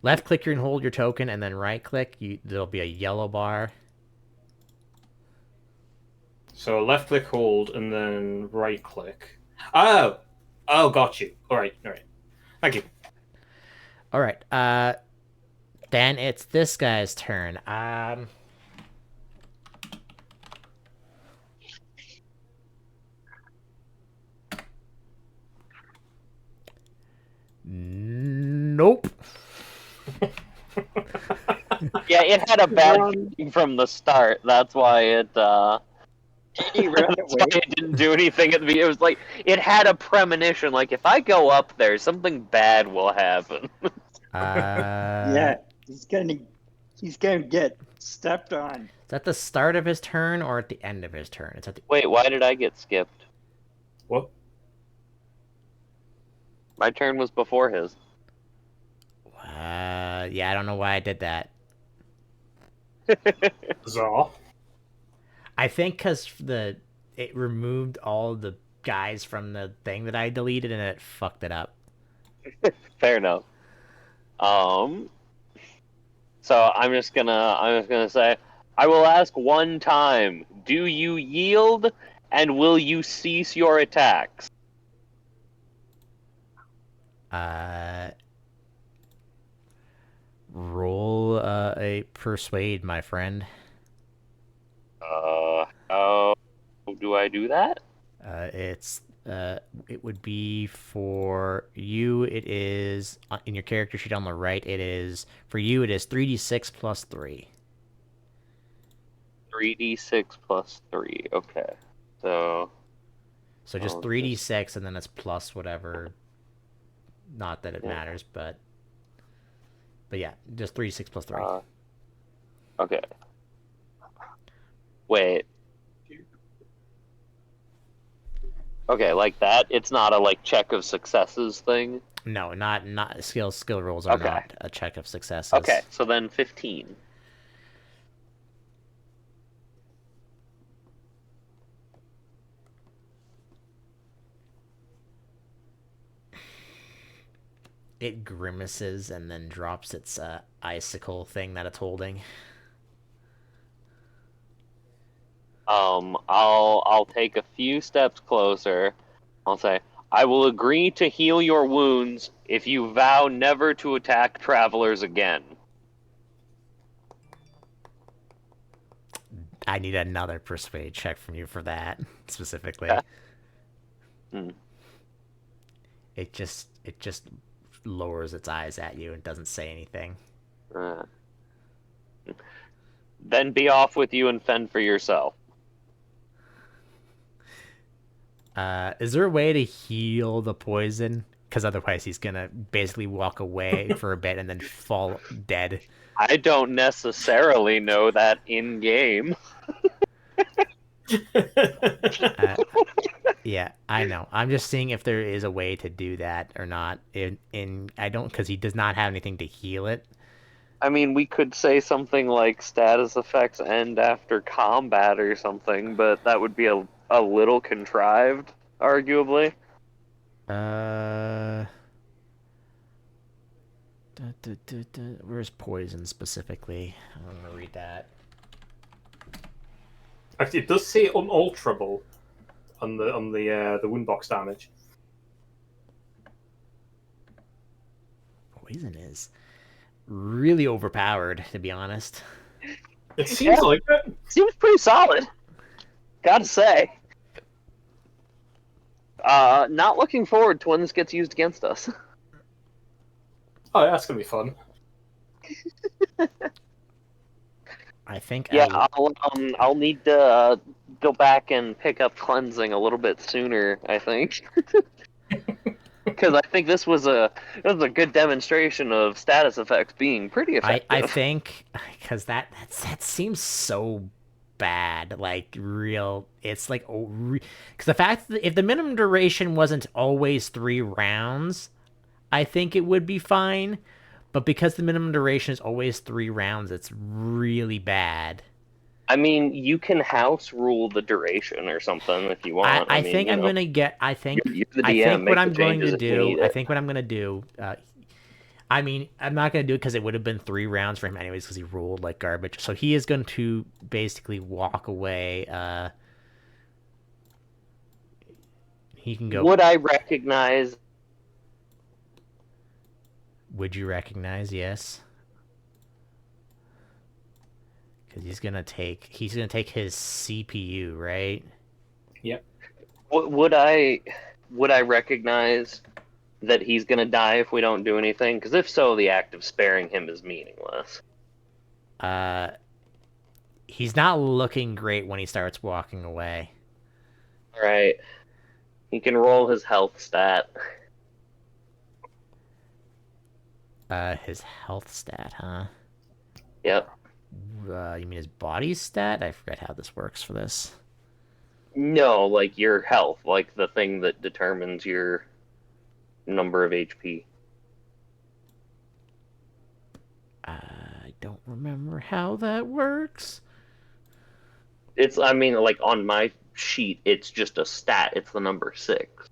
left click and hold your token and then right click, there'll be a yellow bar. So left click, hold, and then right click. Oh, got you. All right. Thank you. All right. Then it's this guy's turn. Nope. Yeah, it had a bad Run. feeling from the start. That's why it. He ran That's why away. it didn't do anything at the beginning. It was like it had a premonition. Like if I go up there, something bad will happen. Yeah, he's gonna get stepped on. Is that the start of his turn or at the end of his turn? It's at the. Wait, why did I get skipped? What? My turn was before his. Yeah, I don't know why I did that. Bizarre. I think because it removed all the guys from the thing that I deleted and it fucked it up. Fair enough. So I'm just gonna say, I will ask one time: do you yield, and will you cease your attacks? Roll a persuade, my friend. How do I do that? It would be for you. It is in your character sheet on the right. It is for you. It is 3d6 plus 3. 3d6 plus 3. Okay. So Just 3d6 and then it's plus whatever. Not that it matters, but yeah, just 3d6 plus 3. Okay. Wait. Okay, like that. It's not a check of successes thing. No, not skill rolls are Okay. not a check of successes. Okay, so then 15. It grimaces and then drops its icicle thing that it's holding. I'll take a few steps closer. I'll say, I will agree to heal your wounds if you vow never to attack travelers again. I need another persuade check from you for that specifically. Hmm. It just lowers its eyes at you and doesn't say anything. Then be off with you and fend for yourself. Is there a way to heal the poison? Because otherwise he's gonna basically walk away for a bit and then fall dead. I don't necessarily know that in game. Yeah, I know. I'm just seeing if there is a way to do that or not. I don't, because he does not have anything to heal it. I mean, we could say something like status effects end after combat or something, but that would be a little contrived, arguably. Where's poison specifically? I'm gonna read that. Actually, it does say unalterable on the wound box damage. Poison is really overpowered, to be honest. It seems like it. Seems pretty solid, gotta say. Not looking forward to when this gets used against us. Oh, yeah, that's gonna be fun. I think. Yeah, I'll need to go back and pick up cleansing a little bit sooner, I think. Because I think this was a good demonstration of status effects being pretty effective. I think because that seems so bad, like real. It's like because the fact that if the minimum duration wasn't always 3 rounds, I think it would be fine. But because the minimum duration is always 3 rounds, it's really bad. I mean, you can house rule the duration or something if you want. I think I'm gonna get. I think. You're the DM, I think make what the I'm going changes to if you do. need I it. think what I'm gonna do. I mean, I'm not gonna do it because it would have been 3 rounds for him anyways because he ruled like garbage. So he is going to basically walk away. He can go. Would I recognize? Would you recognize? Yes. Because he's gonna take his CPU, right? Yep. Would I recognize that he's gonna die if we don't do anything? Because if so, the act of sparing him is meaningless. Uh, he's not looking great when he starts walking away. All right, he can roll his health stat. His health stat, huh? Yep. You mean his body stat? I forget how this works for this. No, like your health, like the thing that determines your number of HP. I don't remember how that works. It's, I mean, like on my sheet, it's just a stat. It's the number 6.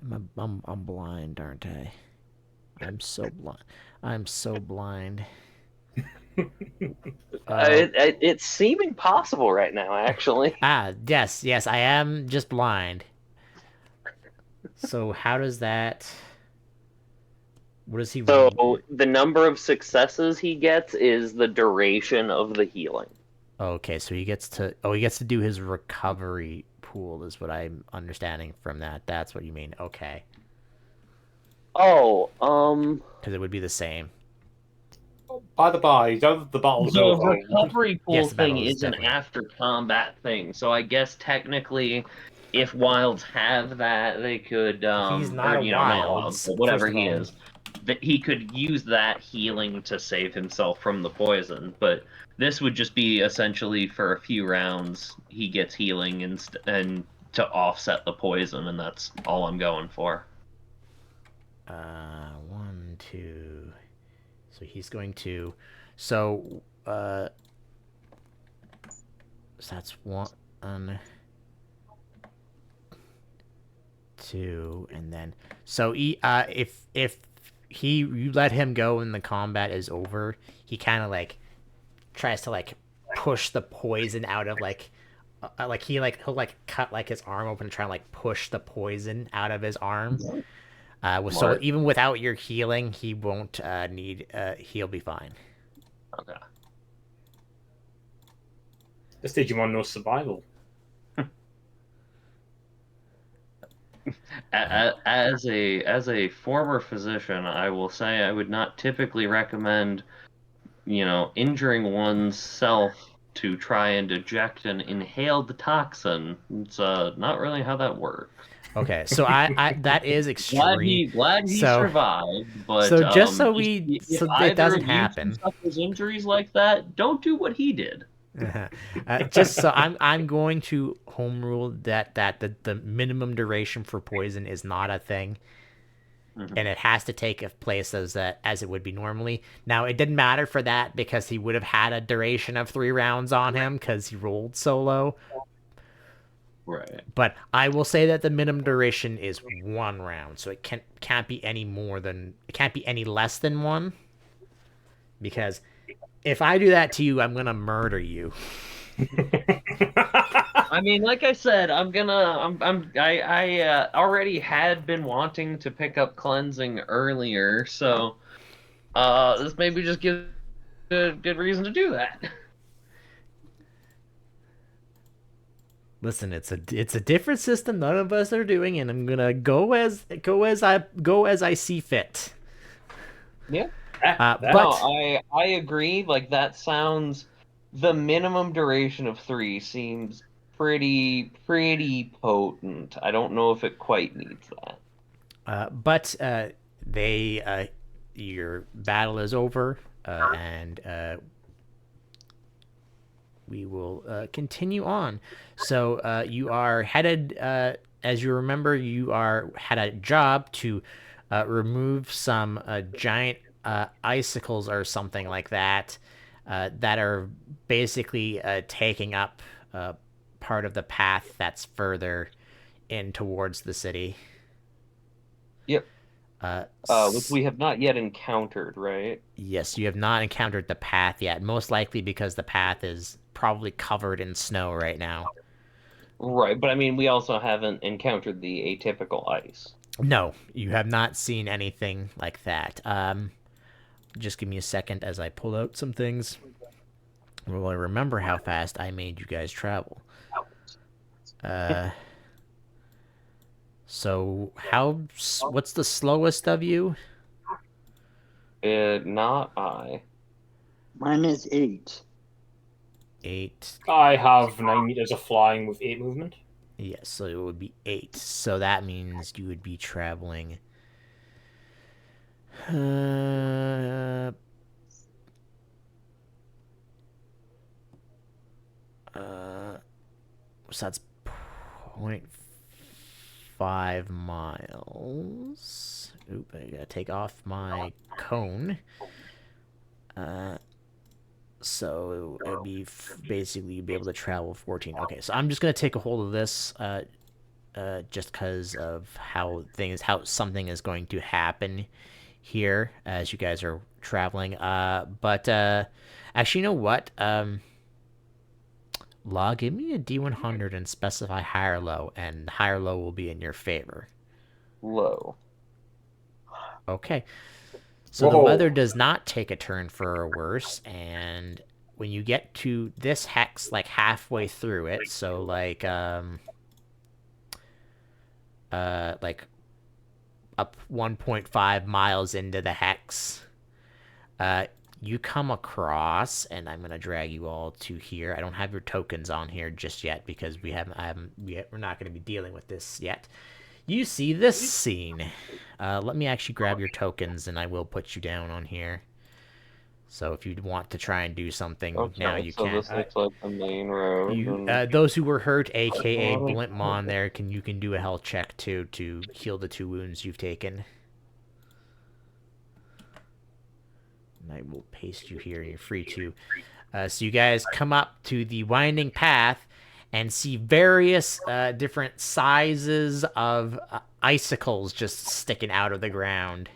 I'm blind, aren't I? I'm so blind. I'm so blind. It's seeming possible right now, actually. Yes, I am just blind. So how does that? What does he? So the number of successes he gets is the duration of the healing. Okay, so he gets to. Oh, he gets to do his recovery pool, is what I'm understanding from that. That's what you mean. Okay. Oh, Because it would be the same. By the by, now that the battle's The over. recovery pool Yes, the battle thing is is an definitely- after combat thing, so I guess technically, if wilds have that, they could. He's not or, a not wild, wilds, but whatever first of he all. is, that he could use that healing to save himself from the poison. But this would just be essentially for a few rounds he gets healing and to offset the poison, and that's all I'm going for. 1, 2. So he's going to. So that's 1, 2, and then if you let him go and the combat is over, he kind of like tries to like push the poison out of he'll like cut like his arm open and try and like push the poison out of his arm. So Smart. even without your healing, he won't need he'll be fine. Okay. This Digimon knows survival. As a former physician, I will say I would not typically recommend, injuring oneself to try and eject an inhaled toxin. It's not really how that works. Okay, so I that is extreme. Glad he So- survived, but so just so if so it either doesn't of you happen. suffers injuries like that, don't do what he did. Just so I'm going to home rule that the minimum duration for poison is not a thing, and it has to take place as it would be normally. Now it didn't matter for that because he would have had a duration of 3 rounds on him because he rolled so low. Right. But I will say that the minimum duration is 1 round, so it can't be any less than 1. Because if I do that to you, I'm gonna murder you. I mean, like I said, I already had been wanting to pick up cleansing earlier, so this maybe just gives a good reason to do that. Listen, it's a different system none of us are doing, and I'm gonna go as I see fit. Yeah. But No, I agree. Like that sounds. The minimum duration of 3 seems pretty potent. I don't know if it quite needs that. your battle is over, and we will continue on. So you are headed, as you remember, had a job to remove some giant icicles or something like that that are basically taking up part of the path that's further in towards the city. Yep. Which we have not yet encountered, right? Yes, you have not encountered the path yet, most likely because the path is probably covered in snow right now. Right, but I mean, we also haven't encountered the atypical ice. No, you have not seen anything like that. Just give me a second as I pull out some things. Well, I remember how fast I made you guys travel. Uh, so what's the slowest of you? Not I. Mine is 8. 8. I have 9 meters of flying with 8 movement. Yes, so it would be 8. So that means you would be traveling. Uh, so that's point 5 miles. Oop, I gotta take off my cone. So it would be basically be able to travel 14. Okay, so I'm just gonna take a hold of this, just because of how something is going to happen here as you guys are traveling. But actually, you know what? Law, give me a D100 and specify high or low, and high or low will be in your favor. Low. Okay. So the weather Whoa. does not take a turn for worse, and when you get to this hex, like halfway through it, so like up 1.5 miles into the hex, uh, you come across, and I'm gonna drag you all to here. I don't have your tokens on here just yet because we're not gonna be dealing with this yet. You see this scene. Let me actually grab your tokens, and I will put you down on here. So if you'd want to try and do something now, Okay, you so can. this looks like the main road. Those who were hurt, aka Blintmon, there you can do a health check too to heal the 2 wounds you've taken. And I will paste you here. You're free to. So you guys come up to the winding path and see various different sizes of icicles just sticking out of the ground.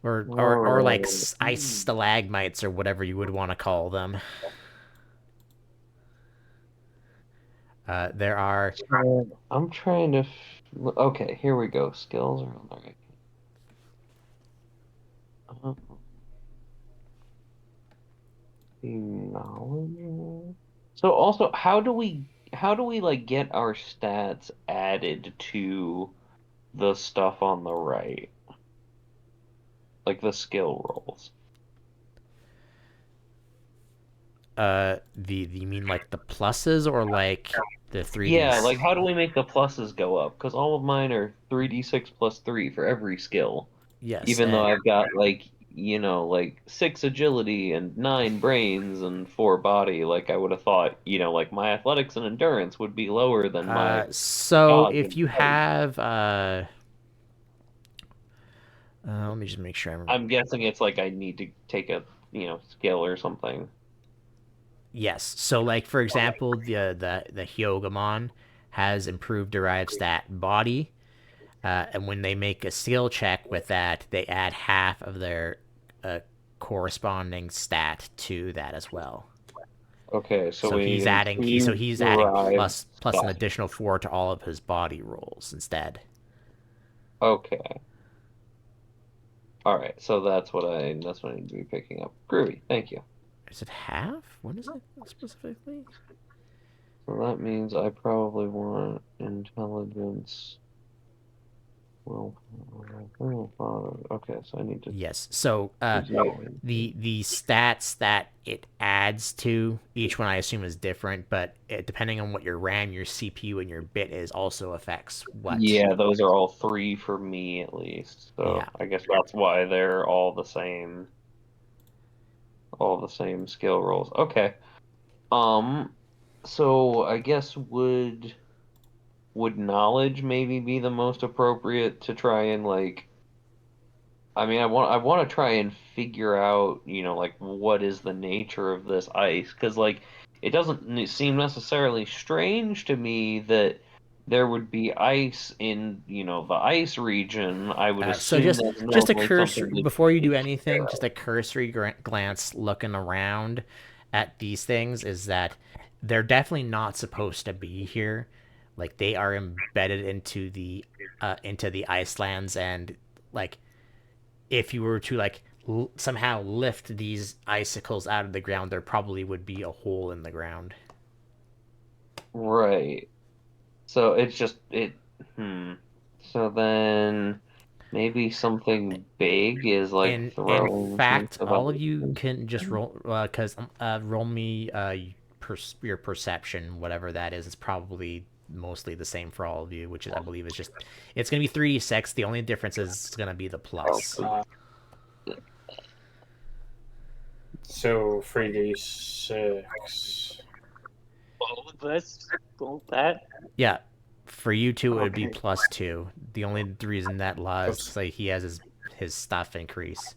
Or like ice stalagmites or whatever you would want to call them. There are. I'm trying to. Okay, here we go. Skills are on the right. The knowledge. So also, how do we like get our stats added to the stuff on the right? Like the skill rolls. You mean like the pluses or like the Yeah, 3Ds? like how do we make the pluses go up? Because all of mine are 3d6 plus 3 for every skill. Yes, Even though I've got like 6 agility and 9 brains and 4 body, like I would have thought, like my athletics and endurance would be lower than my so dodge if and you strength. have let me just make sure I'm. I'm guessing it's like I need to take a, skill or something. Yes. So like for example, the Hyogamon has improved derived stat body, and when they make a skill check with that, they add half of their corresponding stat to that as well. Okay, so So we he's need adding improved he's adding derived plus an stat. additional 4 to all of his body rolls instead. Okay. All right, so that's what I need to be picking up. Groovy, thank you. Is it half? What is it specifically? So that means I probably want intelligence. Well, okay, so I need to. Yes. So the stats that it adds to each one I assume is different, but depending on what your RAM, your CPU, and your bit is also affects what. Yeah, those are all 3 for me at least. So Yeah. I guess that's why they're all the same skill rolls. Okay. Um, so I guess would knowledge maybe be the most appropriate to try and like I mean I want to try and figure out, like what is the nature of this ice cuz like it doesn't seem necessarily strange to me that there would be ice in, the ice region. I would So assume just that's just a normally cursory something that before you do takes anything, care just of. a cursory glance looking around at these things is that they're definitely not supposed to be here. Like they are embedded into the Icelands, and like if you were to like somehow lift these icicles out of the ground, there probably would be a hole in the ground. Right. So it's just it. Hmm. So then maybe something big is like In throwing chunks fact, of all of ice. you can just roll roll me your perception, whatever that is. It's probably mostly the same for all of you, which is I believe is just it's gonna be 3d6. The only difference is it's gonna be the plus. Okay. So 3d6. All of us roll that. Yeah, for you two it would be Okay. +2. The only reason that law is Plus- like he has his stuff increase.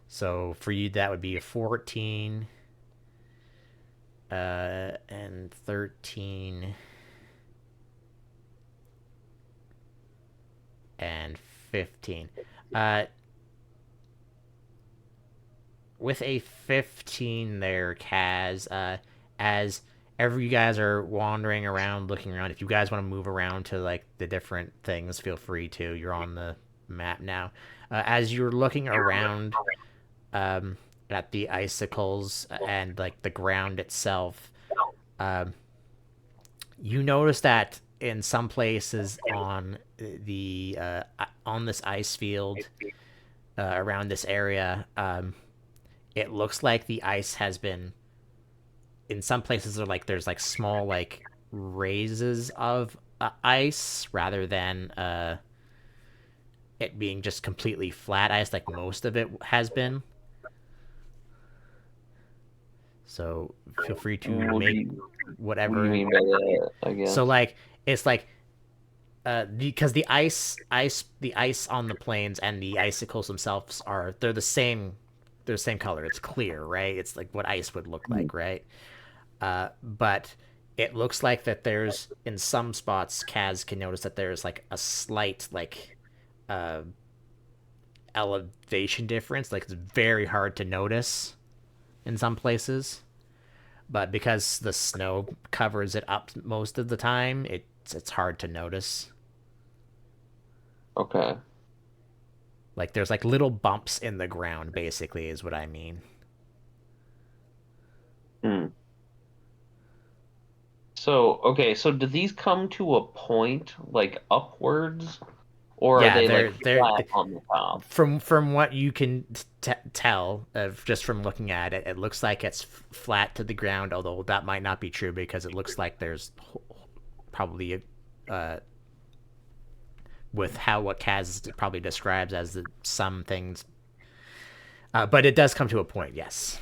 So for you that would be a 14, and 13, and 15. Uh, with a 15 there, Kaz, as ever you guys are wandering around, looking around, if you guys want to move around to like the different things, feel free to. You're on the map now. As you're looking around at the icicles and like the ground itself, um, you notice that in some places on this ice field around this area, it looks like the ice has been in some places are like there's like small like raises of ice rather than it being just completely flat ice like most of it has been. So feel free to What do make you, what do you whatever. mean by that? I So guess. like it's like because the ice on the plains and the icicles themselves they're the same, they're the same color. It's clear, right? It's like what ice would look like, right? But it looks like that there's in some spots Kaz can notice that there's like a slight like uh elevation difference. Like it's very hard to notice in some places. But because the snow covers it up most of the time, it's hard to notice. Okay. Like there's like little bumps in the ground, basically, is what I mean. Hmm. So, okay, so do these come to a point like upwards, or are Yeah, they like they're flat on the top? from what you can tell of just from looking at it, it looks like it's flat to the ground. Although that might not be true because it looks like there's probably with how what Kaz probably describes as some things. But it does come to a point, yes.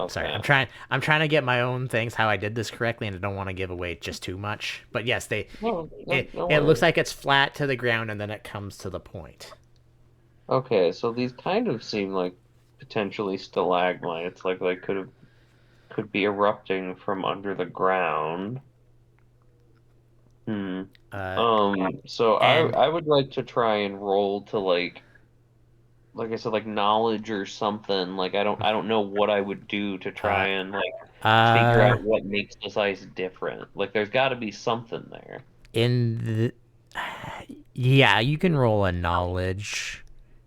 Sorry, Okay. I'm trying to get my own things how I did this correctly, and I don't want to give away just too much. But yes, No, no, no it looks worries. like it's flat to the ground, and then it comes to the point. Okay, so these kind of seem like potentially stalagmites, like they could be erupting from under the ground. Hmm. Uh, So and I would like to try and roll to like I said, like knowledge or something. Like I don't know what I would do to try uh, and like figure uh, out what makes this ice different. Like there's got to be something there. in the yeah, you can roll a knowledge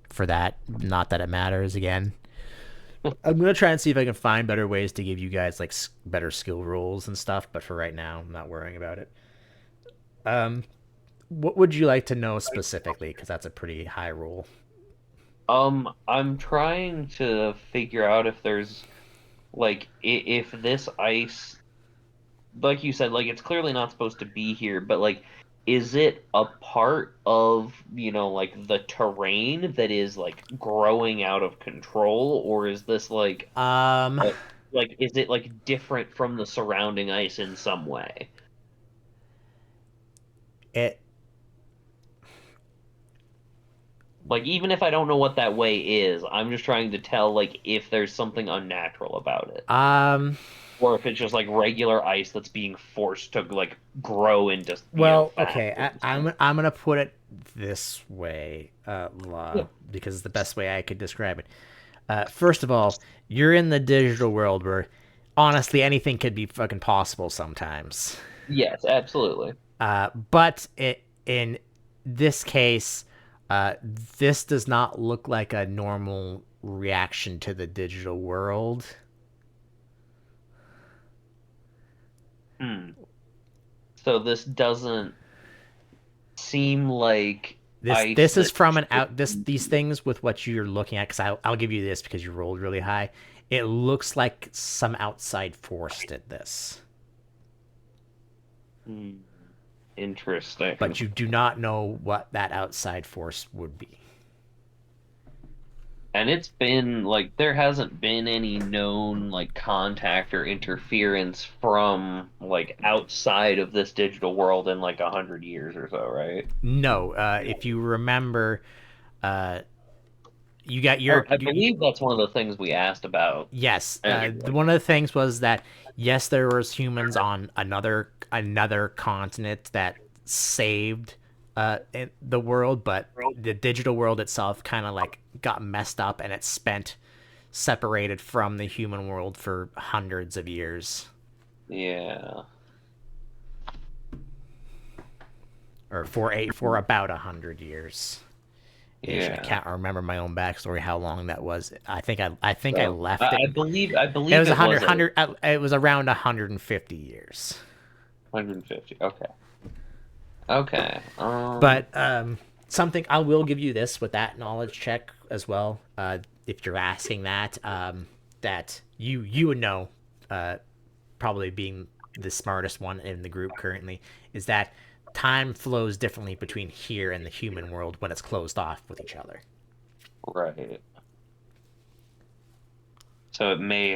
for that. Not that it matters again. I'm gonna try and see if I can find better ways to give you guys like better skill rolls and stuff. But for right now, I'm not worrying about it. Um, what would you like to know specifically? Because that's a pretty high roll. I'm trying to figure out if there's like if this ice, like you said, like it's clearly not supposed to be here, but like is it a part of, like the terrain that is like growing out of control, or is this Um, uh, like is it like different from the surrounding ice in some way? it Like even if I don't know what that way is, I'm just trying to tell like if there's something unnatural about it. um. Or if it's just like regular ice that's being forced to like grow into Well, okay. faster and stuff. I'm gonna put it this way, Yeah. because it's the best way I could describe it. First of all, you're in the digital world where honestly anything could be fucking possible sometimes. Yes, absolutely. But in this case, Uh, this does not look like a normal reaction to the digital world. So this doesn't seem like This ice is that. from an out these things with what you're looking at, because I'll give you this because you rolled really high. It looks like some outside force did this, Interesting. but you do not know what that outside force would be. And it's been like there hasn't been any known like contact or interference from like outside of this digital world in like 100 years or so, right? No, if you remember, uh, you got your I believe that's one of the things we asked about. yes. Anyway. One of the things was that yes, there was humans on another continent that saved the world, but the digital world itself kind of like got messed up, and it spent separated from the human world for hundreds of years, Yeah. or for about 100 years. Ish. I Yeah. can't remember my own backstory how long that was. I think I So, left I it. believe It was it was 100. It was around 150 years. 150. Okay. Okay. But something I will give you this with that knowledge check as well. If you're asking that, that you would know, probably being the smartest one in the group currently, is that time flows differently between here and the human world when it's closed off with each other. Right. So it may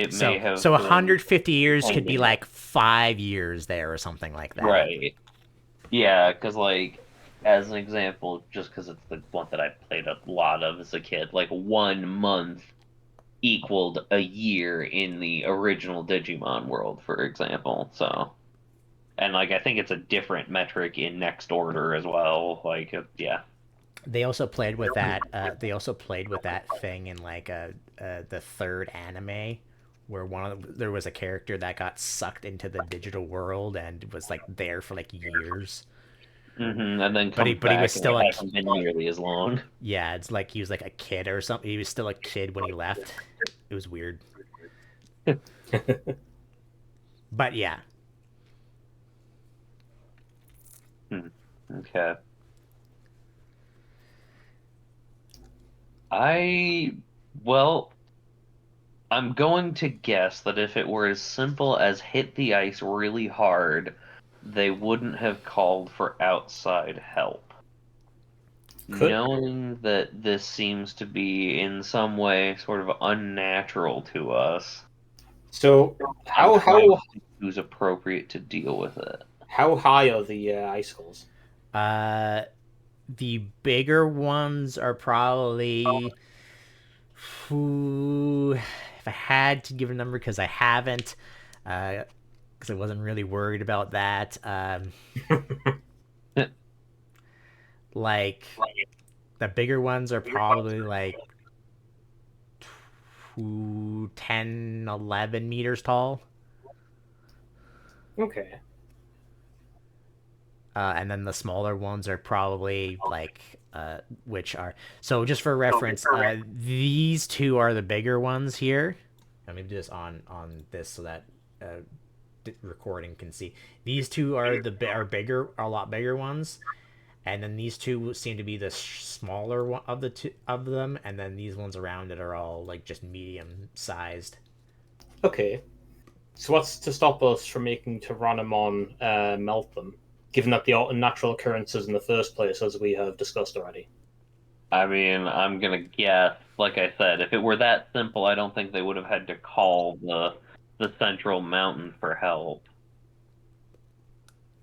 So have so been 150 years could be pending. like 5 years there or something like that. Right. Yeah, because like as an example, just because it's the one that I played a lot of as a kid, like 1 month equaled a year in the original Digimon world, for example. So, and like I think it's a different metric in Next Order as well. Like, yeah. They also played with that. They also played with that thing in like the third anime, where there was a character that got sucked into the digital world and was like there for like years. And then comes But he was back and still it like, hasn't been nearly as long. yeah, it's like he was like a kid or something. He was still a kid when he left. It was weird. But yeah, Okay. I, well, I'm going to guess that if it were as simple as hit the ice really hard, they wouldn't have called for outside help. Knowing that this seems to be in some way sort of unnatural to us, So I'm trying to think who's appropriate to deal with it. how high are the icicles? uh, the bigger ones are probably. Ooh, if I had to give a number, because I haven't, because I wasn't really worried about that. Like the bigger ones are probably like 10, 11 meters tall. Okay. And then the smaller ones are probably like, which are, so just for reference, these two are the bigger ones here. Let me do this on this so that recording can see. These two are bigger, are a lot bigger ones, and then these two seem to be the smaller one of the two of them, and then these ones around it are all like just medium sized. Okay. So what's to stop us from making Tyrannomon melt them, given that they are unnatural occurrences in the first place, as we have discussed already? I mean, I'm gonna guess, like I said, if it were that simple, I don't think they would have had to call the central mountain for help.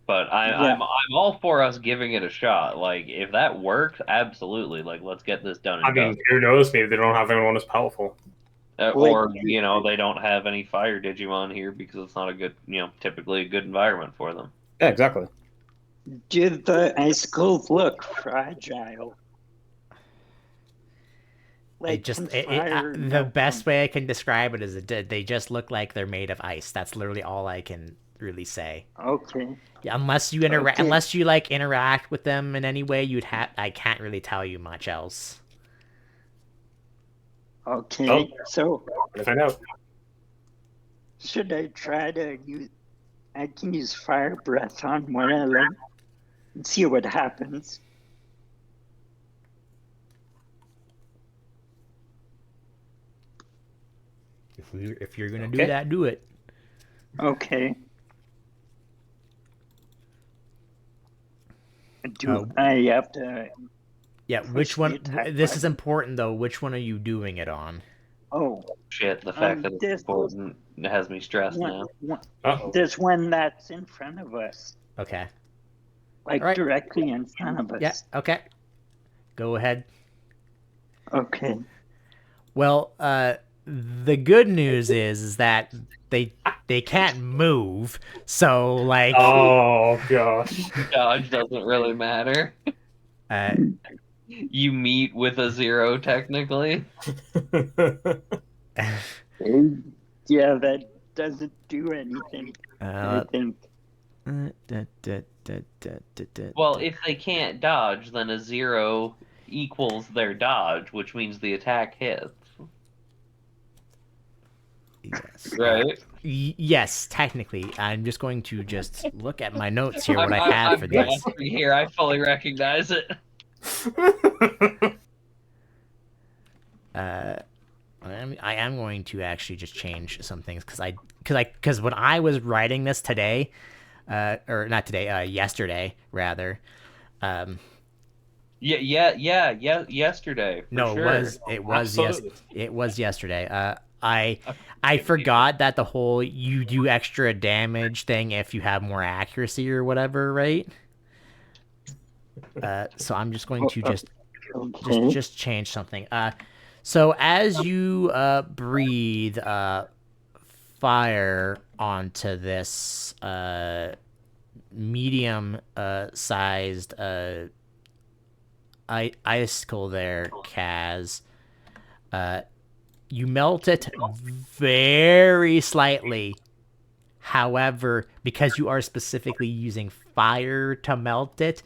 But I'm all for us giving it a shot. Like if that works, absolutely. Like let's get this done and I mean, done. who knows? Maybe they don't have anyone as powerful. Or they don't have any fire Digimon here because it's not a good, typically a good environment for them. Yeah, exactly. Do the icicles look fragile? Like The best way I can describe it is they just look like they're made of ice. That's literally all I can really say. Okay. Yeah, unless you interact, Okay. unless you like interact with them in any way, I can't really tell you much else. Okay. Oh. So If I know. should I try to use? I can use fire breath on one of them and see what happens. If you're gonna do Okay. that, do it. Okay. Do I have to? Yeah, Push which the one? attack This is button. important though. Which one are you doing it on? Oh, Shit, the fact that it's this important has me stressed now. Uh-oh. There's one that's in front of us, Okay. like All right. directly in front of us. Yeah. Okay. Go ahead. Okay. Well, the good news is that they can't move. So like, Oh gosh. Dodge doesn't really matter. uh, You meet with a 0 technically. Yeah, that doesn't do anything. I think. Well, if they can't dodge, then a 0 equals their dodge, which means the attack hits. yes. Right? Yes, technically. I'm just going to just look at my notes here, what I I'm had for these. grasping here. I fully recognize it. I am going to actually just change some things because when I was writing this today, or not today, yesterday rather. Yesterday. For No, sure. Absolutely. it was yesterday. I forgot that the whole you do extra damage thing if you have more accuracy or whatever, right? So I'm just going to Okay. just change something. So as you breathe fire onto this medium sized icicle there, Kaz, you melt it very slightly. However, because you are specifically using fire to melt it,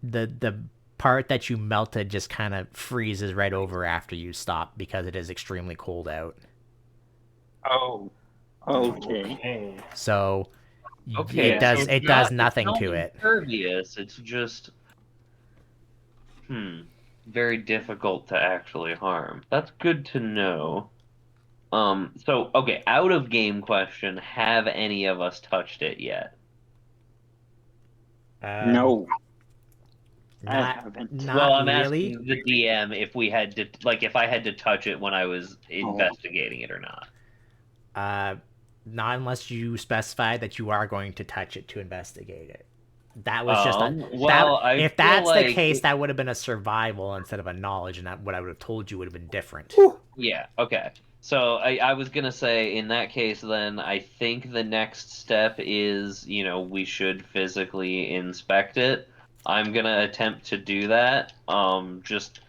the part that you melted just kind of freezes right over after you stop because it is extremely cold out. Oh. Okay. Okay. So Okay. it does so it's not nothing it's to not it. impervious. It's just very difficult to actually harm. That's good to know. So okay, out of game question, have any of us touched it yet? No, I Not haven't. not Well, I'm really. asking the DM if we had to if I had to touch it when I was investigating it or not. Not unless you specify that you are going to touch it to investigate it. That was just a Well, I if feel that's the like case, that would have been a survival instead of a knowledge, and that what I would have told you would have been different. yeah, okay. So I was gonna say in that case, then I think the next step is we should physically inspect it. I'm gonna attempt to do that. Just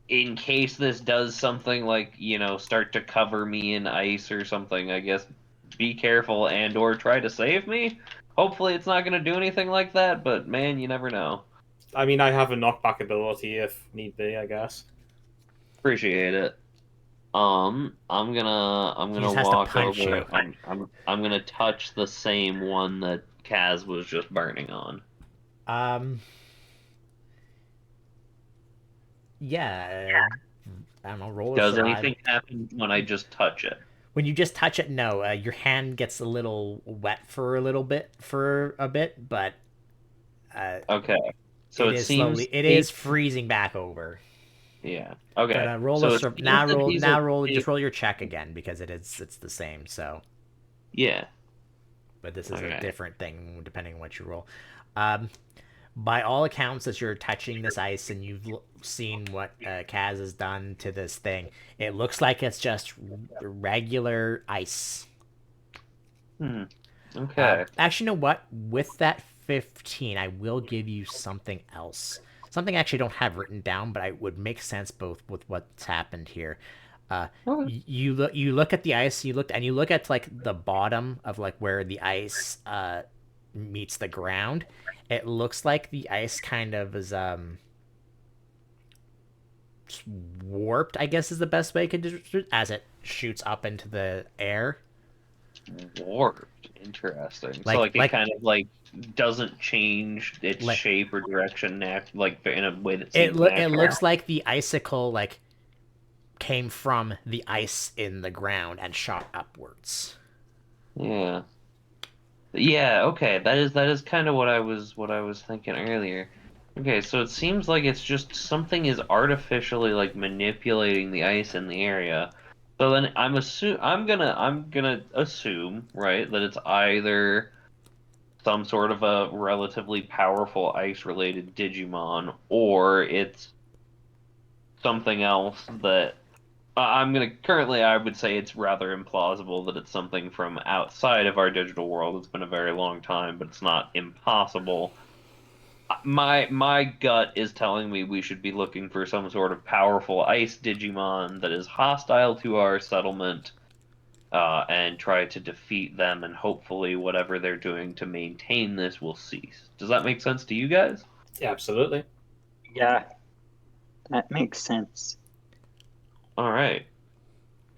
in case this does something like start to cover me in ice or something. I guess be careful and or try to save me. Hopefully, it's not gonna do anything like that. But man, you never know. I mean, I have a knockback ability if need be, I guess. Appreciate it. I'm He gonna just has to walk punch over. you. I'm gonna touch the same one that Kaz was just burning on. Yeah. I don't know. Roll a Does survive. anything happen when I just touch it? When you just touch it, no. Your hand gets a little wet for a bit, but Okay. So it is seems slowly. It is freezing back over. Yeah. Okay. But roll so a it seems now that roll these now are roll safe. just roll your check again because it's the same. So, Yeah. but this is a Okay. different thing depending on what you roll. By all accounts, as you're touching this ice and you've seen what Kaz has done to this thing, it looks like it's just regular ice. Okay. Actually, you know what? With that 15, I will give you something else. Something I actually don't have written down, but I would make sense both with what's happened here. You look at the ice. You look at like the bottom of like where the ice meets the ground. It looks like the ice kind of is warped, I guess is the best way I could describe it, as it shoots up into the air. Warped. Interesting. So Like it kind of doesn't change its like shape or direction in a way that it seems natural. it looks like the icicle like came from the ice in the ground and shot upwards. Yeah. Yeah, okay. That is kind of what I was thinking earlier. Okay, so it seems like it's just something is artificially manipulating the ice in the area. So then I'm gonna assume, right, that it's either some sort of a relatively powerful ice related Digimon, or it's something else that I would say it's rather implausible that it's something from outside of our digital world. It's been a very long time, but it's not impossible. My gut is telling me we should be looking for some sort of powerful ice Digimon that is hostile to our settlement, and try to defeat them, and hopefully whatever they're doing to maintain this will cease. Does that make sense to you guys? Yeah, absolutely. Yeah, that makes sense. All right.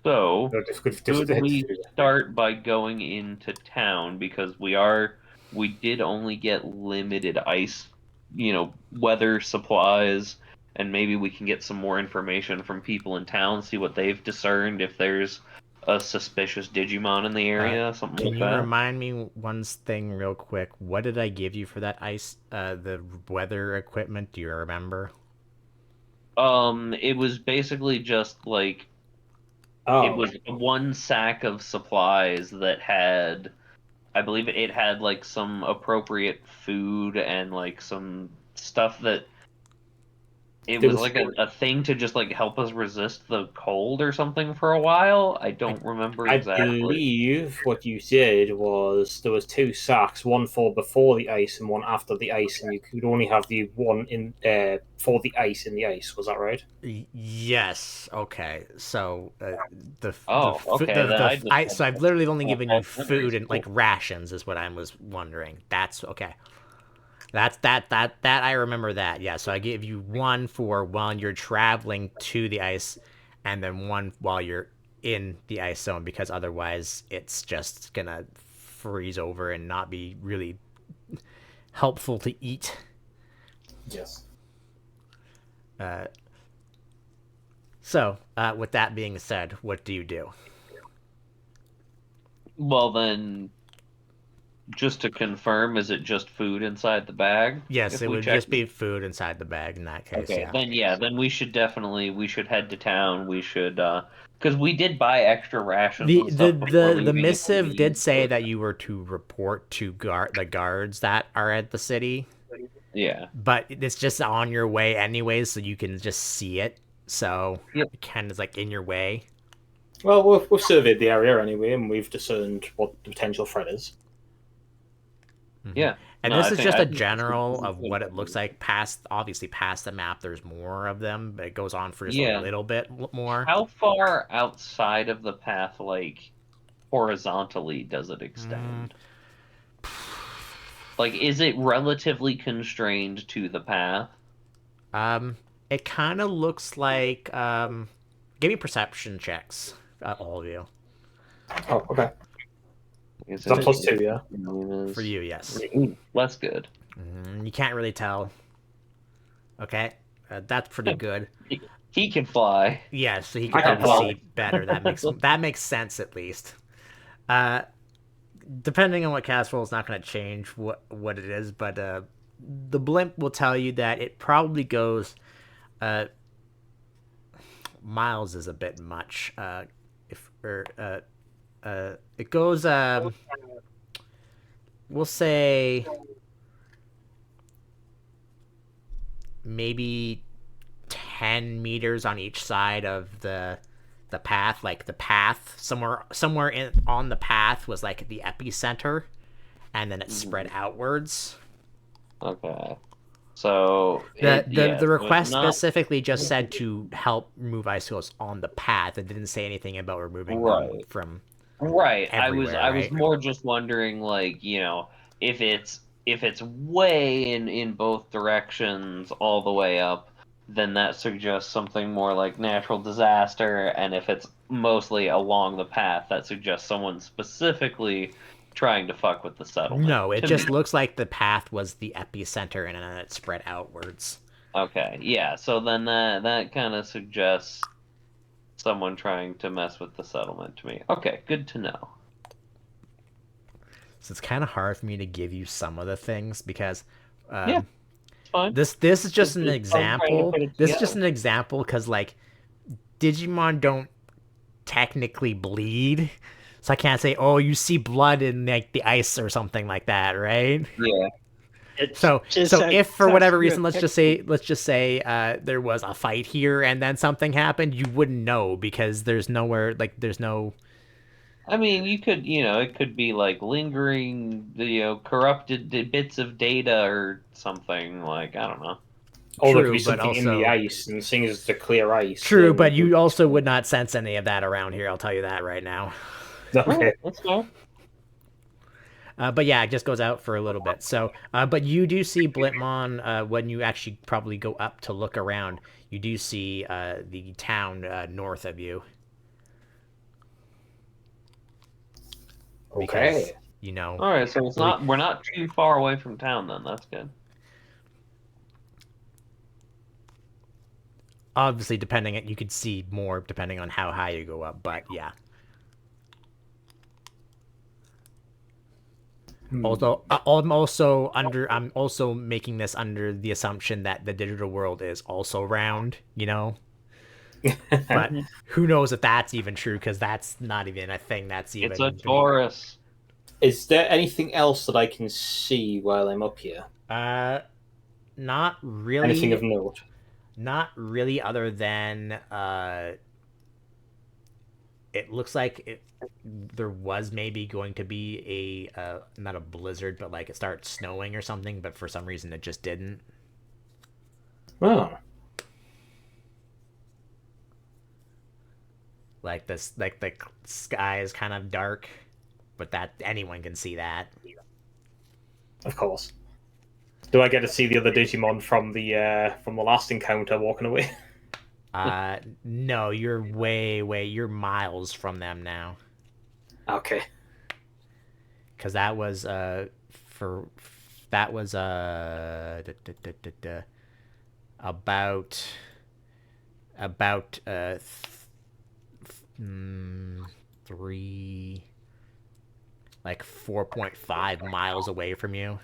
So, No, should we start by going into town, because we did only get limited ice, weather supplies, and maybe we can get some more information from people in town, see what they've discerned, if there's a suspicious Digimon in the area, something Can like you that. remind me one thing real quick? What did I give you for that ice? The weather equipment. Do you remember? It was basically just it Oh, was one sack of supplies that had, I believe it had some appropriate food and some stuff that it there was was. a thing to just help us resist the cold or something for a while. I I don't remember I exactly. believe what you did was there was two sacks, one for before the ice and one after the ice, and you could only have the one in for the ice in the ice. Was that right? Yes. Okay. So Oh, okay. Then I just so I've literally only had given you false memories. food and like Cool. rations is what I was wondering. That's okay. That I remember that. Yeah. So I gave you one for while you're traveling to the ice, and then one while you're in the ice zone, because otherwise it's just gonna freeze over and not be really helpful to eat. Yes. So, with that being said, what do you do? Well, then, just to confirm, is it just food inside the bag? Yes, If it we would check. just be food inside the bag in that case. Okay, Yeah. then yeah, then we should head to town. We should because we did buy extra rations The and the stuff before the the leaving if we missive need. did say So, that you were to report to the guards that are at the city, yeah. but it's just on your way anyways, so you can just see it. So Yep. it kind of like in your way. Well, we've surveyed the area anyway, and we've discerned what the potential threat is. Mm-hmm. Yeah. And No, this I is think just I a think this is general of what it looks good. like. Obviously past the map, there's more of them, but it goes on for just a Yeah. little bit more. How far outside of the path, horizontally, does it Mm, extend? Is it relatively constrained to the path? um, it kind of looks like give me perception checks, all of you. Oh, okay. Is Is that it plus two? Yeah. For you, yes. Less good. You can't really tell. Okay, that's pretty good. He can fly. Yeah, so he I can can probably fly. see better. That makes sense at least. Uh, Depending on what cast roll, it's not going to change what it is, but the blimp will tell you that it probably goes. Miles is a bit much. If or it goes. We'll say maybe 10 meters on each side of the path. Like the path somewhere on the path was like the epicenter, and then it spread outwards. Okay. So The so it's request not specifically just said to help remove icicles on the path. It didn't say anything about removing them right. from Right. everywhere, I was right? more just wondering, like, if it's way in both directions all the way up, then that suggests something more like natural disaster, and if it's mostly along the path, that suggests someone specifically trying to fuck with the settlement. No, it To me. just looks like the path was the epicenter and then it spread outwards. Okay, yeah, so then that kind of suggests someone trying to mess with the settlement to me. Okay, good to know. So it's kind of hard for me to give you some of the things because Yeah, it's fine. this is just an It's fun trying to example. put it This is just together. an example because like Digimon don't technically bleed, so I can't say, oh, you see blood in like the ice or something like that, right? Yeah. It's So just so a if for tough whatever you a reason, let's just say there was a fight here and then something happened, you wouldn't know because there's nowhere like there's no. I mean, it could be like lingering, corrupted bits of data or something. Like, I don't know. Or there could be True, but something in the also ice, and seeing as it's a clear ice, true, then but you you also would not sense any of that around here. I'll tell you that right now. okay. That's fair. But yeah, it just goes out for a little bit. So, but you do see Blitmon when you actually probably go up to look around. You do see the town north of you because Okay. you know, All right, so ble- we're not too far away from town then. That's good. obviously you could see more depending on how high you go up. But yeah. Although I'm also making this under the assumption that the digital world is also round. But Mhm. who knows if that's even true because that's not even a thing that's It's a even been. Taurus. Is there anything else that I can see while I'm up here? Uh, not Anything of really. note? Not really, other than it looks like there was maybe going to be a not a blizzard, but like it started snowing or something, but for some reason it just didn't. Oh. Like this, like the sky is kind of dark, but that anyone can see that. Of course. Do I get to see the other Digimon from the last encounter walking away? No, you're you're miles from them now. Okay. Because that was for that was about about 3 like 4.5 miles away from you.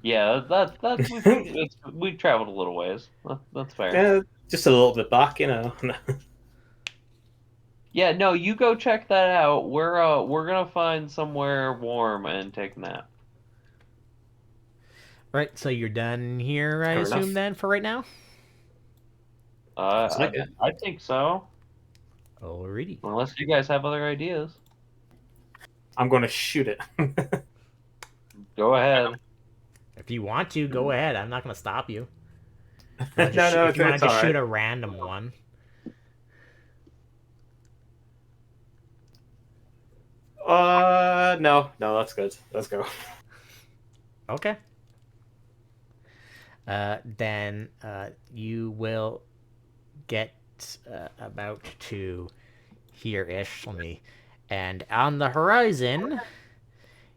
Yeah, we've traveled a little ways. That's fair. Yeah, just a little bit back, Yeah, no, you go check that out. We're gonna find somewhere warm and take a nap. Right, so you're done here, I Fair assume enough. then for right now. That's it, yeah. I think so. Alrighty. Unless you guys have other ideas. I'm going to shoot it. Go ahead. If you want to, go ahead. I'm not gonna stop you. No, If you want it's to all just right. shoot a random one. No, that's good. Let's go. Okay. Then you will get about to here-ish. And on the horizon,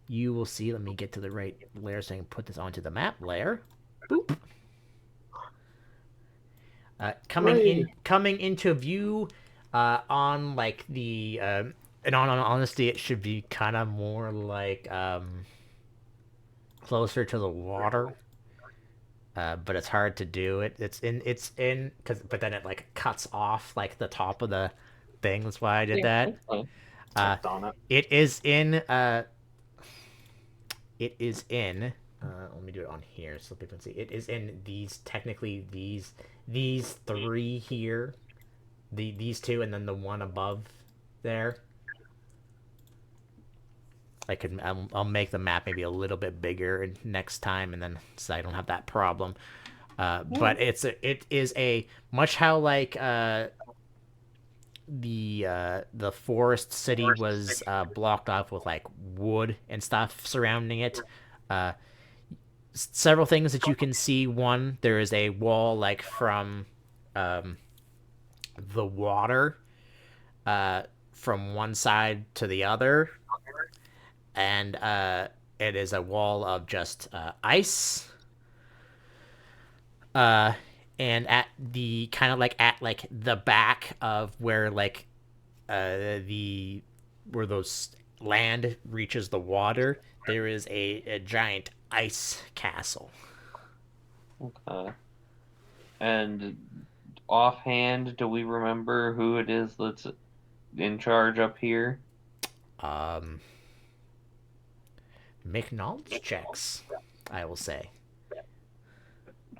you will see. Let me get to the right layer so I can put this onto the map layer. Boop. Hooray. Coming into view, on like the and on honesty, it should be kind of more like closer to the water. But it's hard to do it. It's in because but then it like cuts off like the top of the thing. That's why I did Yeah, that. that's fine. Uh, Darn it. it is in. It is in. Let me do it on here so people can see. It is in these technically these three here, these two, and then the one above there. I'll make the map maybe a little bit bigger next time, and then so I don't have that problem. But it is a much how like the forest city was blocked off with like wood and stuff surrounding it. Uh, Several things that you can see. One, there is a wall like from um, the water from one side to the other, and it is a wall of just ice. Uh, and at the kind of like at like the back of where like the where those land reaches the water, there is a giant ice castle. And offhand, do we remember who it is that's in charge up here? Um, make knowledge checks, I will say.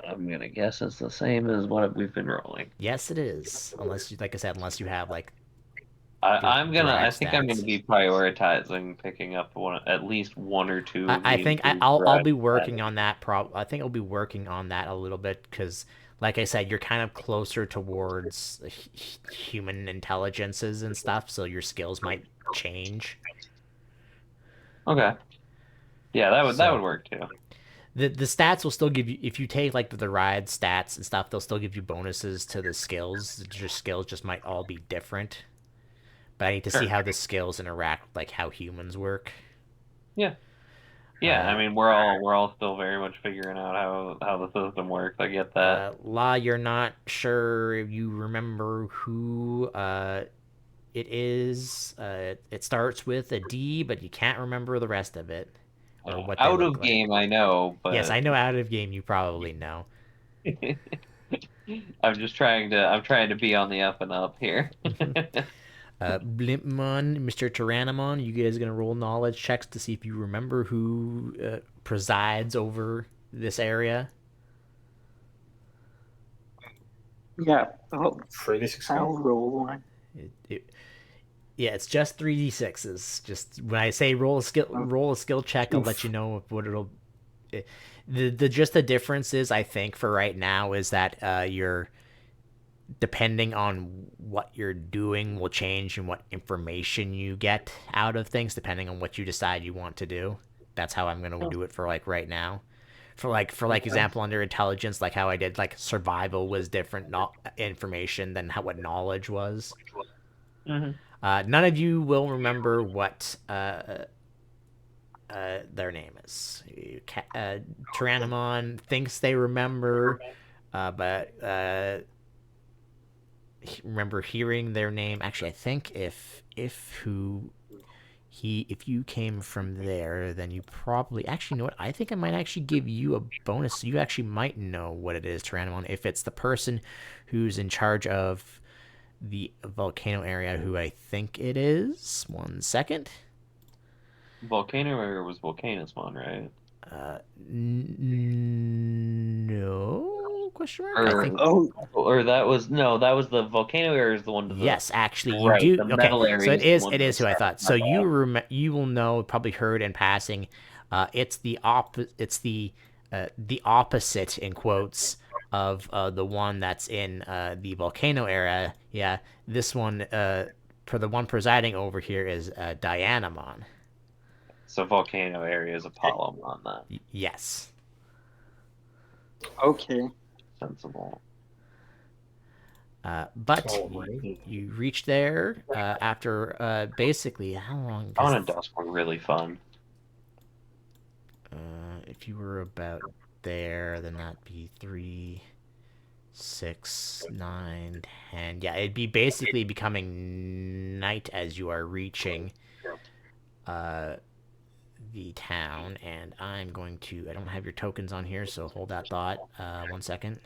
I'm gonna guess it's the same as what we've been rolling. Yes, it is. Unless you, like I said, unless you have like I derived think I'm gonna stats. be prioritizing picking up at least one or two of I the think improved I'll be derived working stats. on that. I think I'll be working on that a little bit because, like I said, you're kind of closer towards human intelligences and stuff, so your skills might change. Okay. Yeah, that So would work too. the stats will still give you if you take like the ride stats and stuff. They'll still give you bonuses to the skills. Your skills just might all be different. But I need to see Sure. how the skills interact, with, like how humans work. Yeah. Yeah, I mean we're all still very much figuring out how the system works. I get that. La, you're not sure if you remember who it is. It starts with a D, but you can't remember the rest of it or what they Out look of like. game, I know, Yes, but I know out of game you probably know. I'm trying to be on the up and up here. Blimpmon, Mr. Tyrannomon, you guys gonna roll knowledge checks to see if you remember who presides over this area? Yeah, Really successful. I'll roll one. Yeah, it's just 3d6s. Just when I say roll a skill check, I'll let you know what it'll. The just the difference is, I think, for right now is that you're depending on what you're doing will change and what information you get out of things depending on what you decide you want to do. That's how I'm gonna do it for like right now. For example, under intelligence, like how I did like survival was different information than what knowledge was. Mhm. None of you will remember what their name is. Tyrannomon thinks they remember, but remember hearing their name. Actually, I think if you came from there, then you probably actually know what. I think I might actually give you a bonus. So you actually might know what it is, Tyrannomon, if it's the person who's in charge of the volcano area, who I think it is. 1 second. Volcano area was Volcanusmon, right? No question mark. I think Or that was no, that was the volcano area is the one to the yes. Actually, you right. do. The Okay, metal so area it is the is. one It to the is who I south. thought. My So bad. you will know, probably heard in passing. It's the opposite in quotes of the one that's in the volcano area. Yeah, this one for the one presiding over here is Dianamon. So volcano area is Apollomon then. Yes. Okay. Sensible. But Alrighty. you reach there after basically how long? Dawn and Dusk were really fun. If you were about there, then that'd be 3, 6, 9, 10. Yeah, it'd be basically becoming night as you are reaching the town. And I'm going to. I don't have your tokens on here, so hold that thought. 1 second.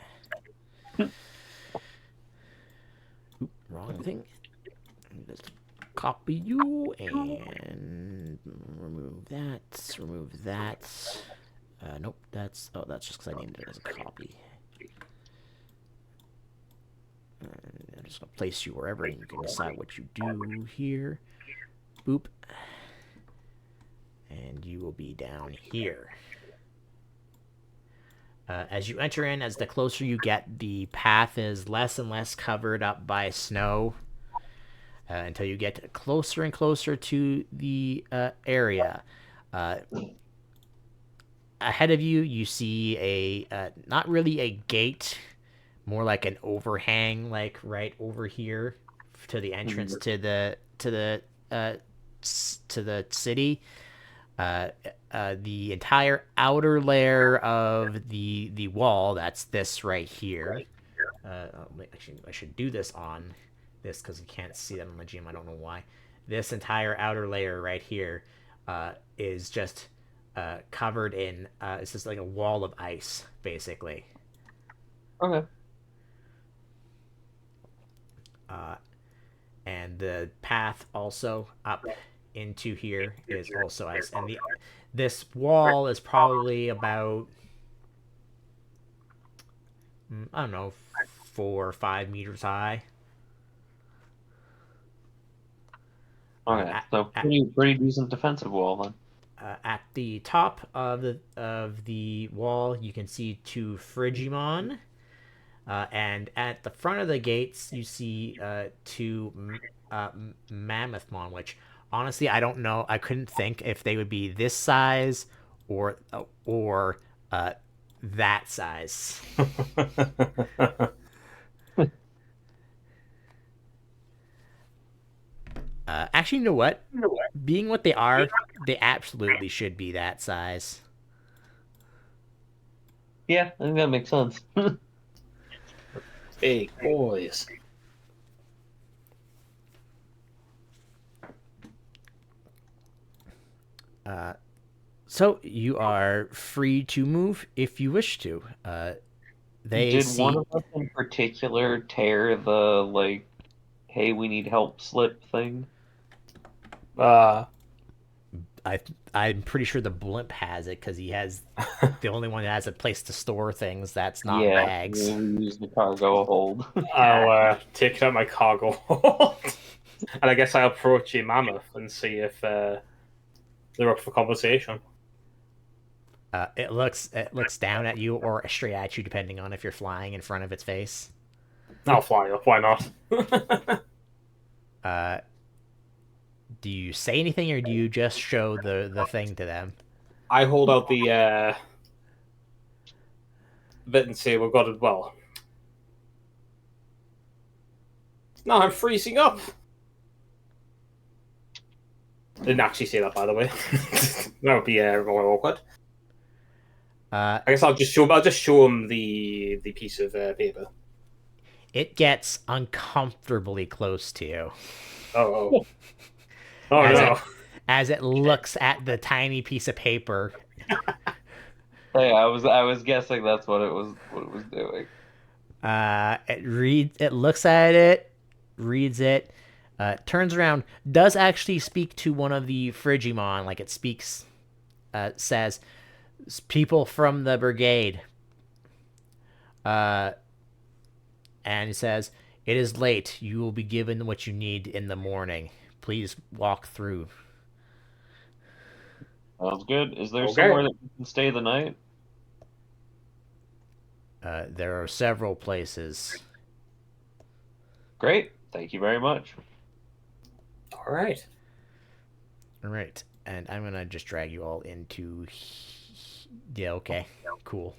Oop, wrong thing. Let's copy you and remove that. Remove that. Nope, that's just because I named it as a copy. I'm just gonna place you wherever, and you can decide what you do here. Boop. And you will be down here. As you enter in, as the closer you get, the path is less and less covered up by snow until you get closer and closer to the area. Ahead of you, you see a not really a gate, more like an overhang, like right over here to the entrance to the city. The entire outer layer of the wall, that's this right here. Actually, I should do this on this because you can't see that on the GM. I don't know why. This entire outer layer right here is just covered in. It's just like a wall of ice, basically. Okay. And the path also up into here is also ice, and this wall is probably about, I don't know, 4 or 5 meters high. Okay, so pretty decent defensive wall then. At the top of the wall, you can see 2 Frigimon, and at the front of the gates, you see 2 Mammothmon, which honestly I don't know. I couldn't think if they would be this size or that size. Actually, you know what? Being what they are, they absolutely should be that size. Yeah, I think that makes sense. Big boys. So you are free to move if you wish to. They Did one of us in particular tear the hey, we need help slip thing? I'm pretty sure the blimp has it because he has the only one that has a place to store things that's not Yeah, bags. we use the cargo hold. I'll take out my cargo hold. And I guess I'll approach a mammoth and see if they're up for conversation. It looks down at you or straight at you, depending on if you're flying in front of its face. I'll fly up. Why not? Do you say anything or do you just show the thing to them? I hold out the bit and say, "We've got it well." No, I'm freezing up. Didn't actually say that, by the way. That would be really awkward. I guess I'll just show him the piece of paper. It gets uncomfortably close to you. Oh as no! As it looks at the tiny piece of paper. Hey, I was guessing that's what it was doing. It looks at it, reads it, turns around, does actually speak to one of the Frigimon, like it speaks, says, "People from the brigade." And it says, "It is late. You will be given what you need in the morning. Please walk through." Sounds good. Is there Okay. somewhere that we can stay the night? There are several places. Great. Thank you very much. All right. All right. And I'm going to just drag you all into... Yeah, okay. Cool.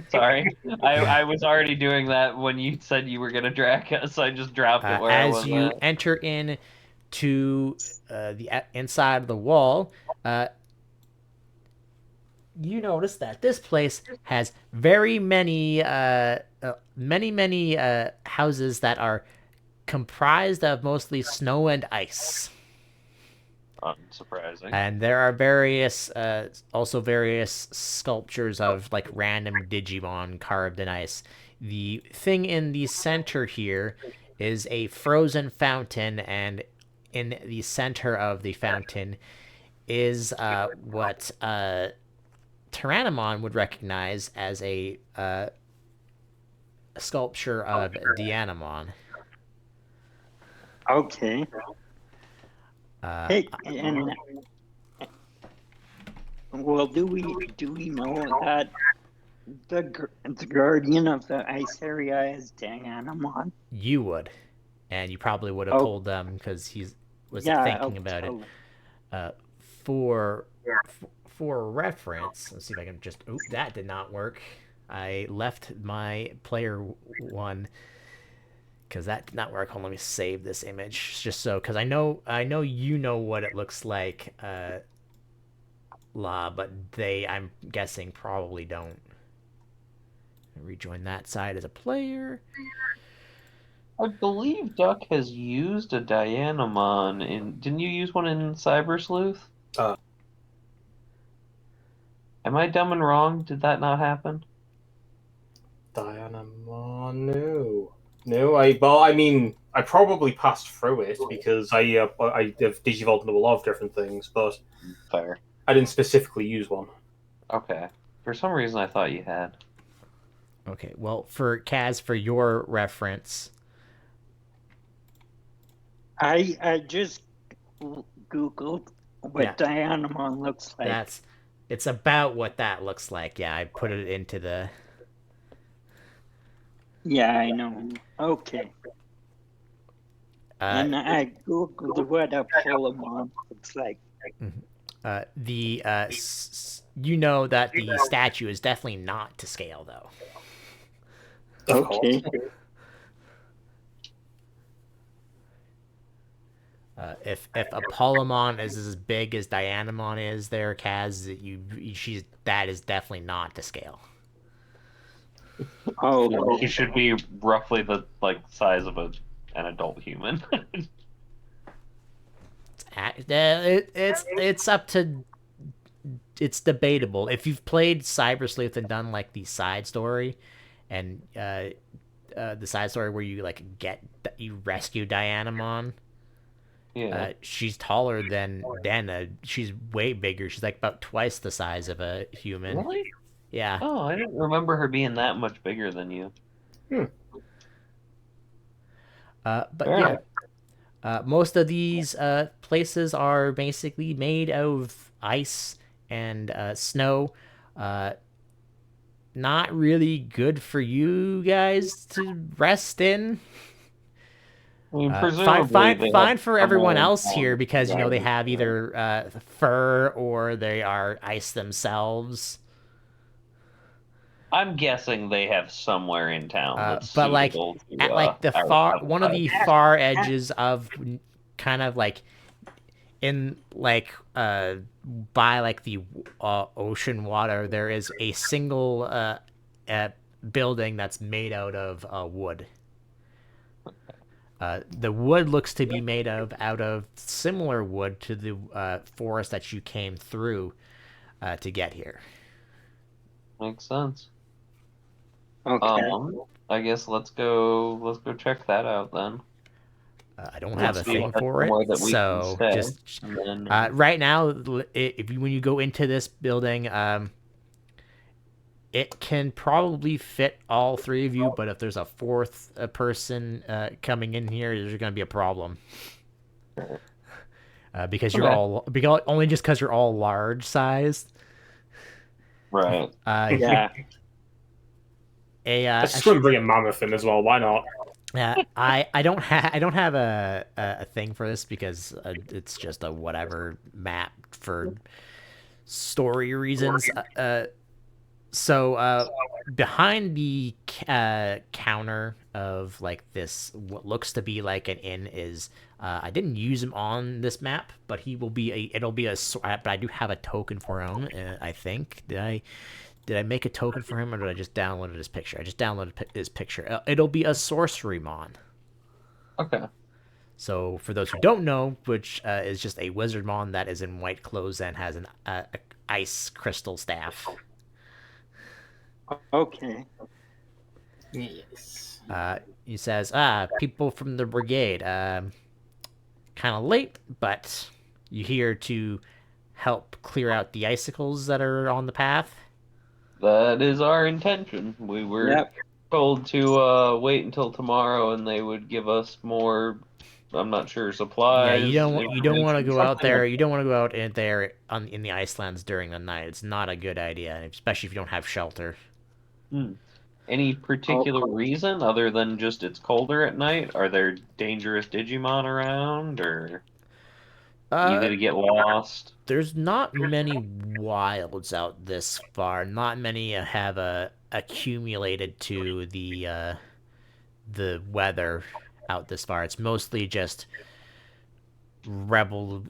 Sorry. I was already doing that when you said you were going to drag us, so I just dropped it where I was As you at. enter in to the inside of the wall, you notice that this place has very many houses that are comprised of mostly snow and ice. Unsurprising. And there are various sculptures of like random Digimon carved in ice. The thing in the center here is a frozen fountain, and in the center of the fountain is what Tyrannomon would recognize as a sculpture of Dianamon. Okay. Hey, and Well, do we know that the guardian of the ice area is Dianamon? You would, and you probably would have Oh, told them because he was yeah, thinking I'll about it. tell him. For for reference, let's see if I can just. Oop, that did not work. I left my player one because that did not work. Hold on, let me save this image just so because I know you know what it looks like, La, but I'm guessing probably don't. Rejoin that side as a player. I believe Duck has used a Dianamon in. Didn't you use one in Cyber Sleuth? Uh. Am I dumb and wrong? Did that not happen? Dianamon, no. I mean, I probably passed through it because I have Digivolved into a lot of different things, but Fair. I didn't specifically use one. Okay. For some reason, I thought you had. Okay, well, for Kaz, for your reference, I just googled what Yeah. Dianamon looks like. it's about what that looks like. Yeah, I put it into the. Yeah, I know. Okay. And I googled what a Polemon looks like. You know that the statue is definitely not to scale, though. Of Okay. course. If Apollomon is as big as Dianamon is, there, Kaz, that is definitely not to scale. Oh, He should be roughly the size of an adult human. It's up to. It's debatable. If you've played Cyber Sleuth and done like the side story, and the side story where you you rescue Dianamon. Yeah. She's taller than Dana. She's way bigger. She's like about twice the size of a human. Really? Yeah. Oh, I didn't remember her being that much bigger than you. But Fair yeah. enough. Most of these places are basically made of ice and snow. Not really good for you guys to rest in. I mean, Fine, presumably fine, they fine have for everyone someone else here on because the they island. have either fur or they are ice themselves. I'm guessing they have somewhere in town that's But like suitable to at like the far one of the far edges of kind of like in like by like the ocean water, there is a single building that's made out of wood. The wood looks to be made out of similar wood to the forest that you came through to get here. Makes sense. okay. I guess let's go check that out then. I don't have a See thing if that's for it, somewhere that we can so stay. just And then, right now, when you go into this building, it can probably fit all three of you. But if there's a fourth person coming in here, there's going to be a problem. Because you're all only just because you're all large sized. right. Yeah. Let's just go and bring a mammoth in as well. Why not? I don't have a thing for this because it's just a whatever map for story reasons. So behind the counter of like this, what looks to be like an inn is. I didn't use him on this map, but it'll be a. But I do have a token for him. I think did I make a token for him or did I just download his picture? I just downloaded his picture. It'll be a sorcery mon. Okay. So for those who don't know, which is just a wizard mon that is in white clothes and has an ice crystal staff. Okay. Yes. He says, people from the brigade, kind of late, but you here to help clear out the icicles that are on the path? That is our intention. We were told to wait until tomorrow, and they would give us more I'm not sure, Yeah, supplies. you don't want to information, go out something there. like- You don't want to go out in there in the Icelands during the night. It's not a good idea, especially if you don't have shelter. Any particular reason other than just it's colder at night? Are there dangerous Digimon around, or easy Uh, to get lost? there's not many wilds out this far. Not many have accumulated to the weather out this far. It's mostly just rebel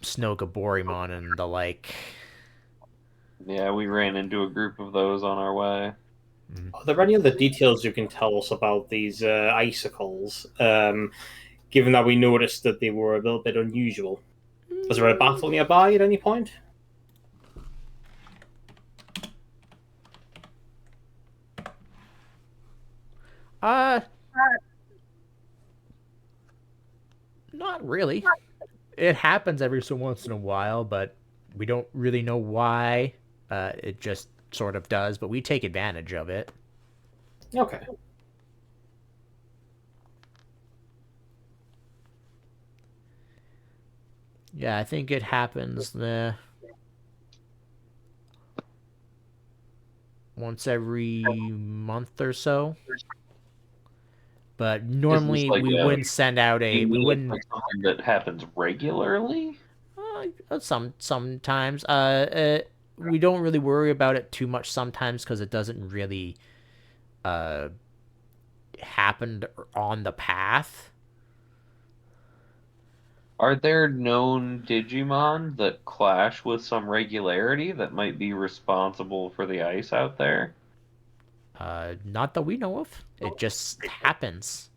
snow Gaborimon and the like. Yeah, we ran into a group of those on our way. Are there any other details you can tell us about these icicles? Given that we noticed that they were a little bit unusual. Was there a battle nearby at any point? Uh, not really. It happens every so once in a while, but we don't really know why. It just sort of does, but we take advantage of it. Okay. Yeah, I think it happens once every month or so. But Is this normally like we wouldn't send out a we wouldn't like something that happens regularly? sometimes we don't really worry about it too much sometimes because it doesn't really uh happen on the path. Are there known Digimon that clash with some regularity that might be responsible for the ice out there? Not that we know of. It just happens.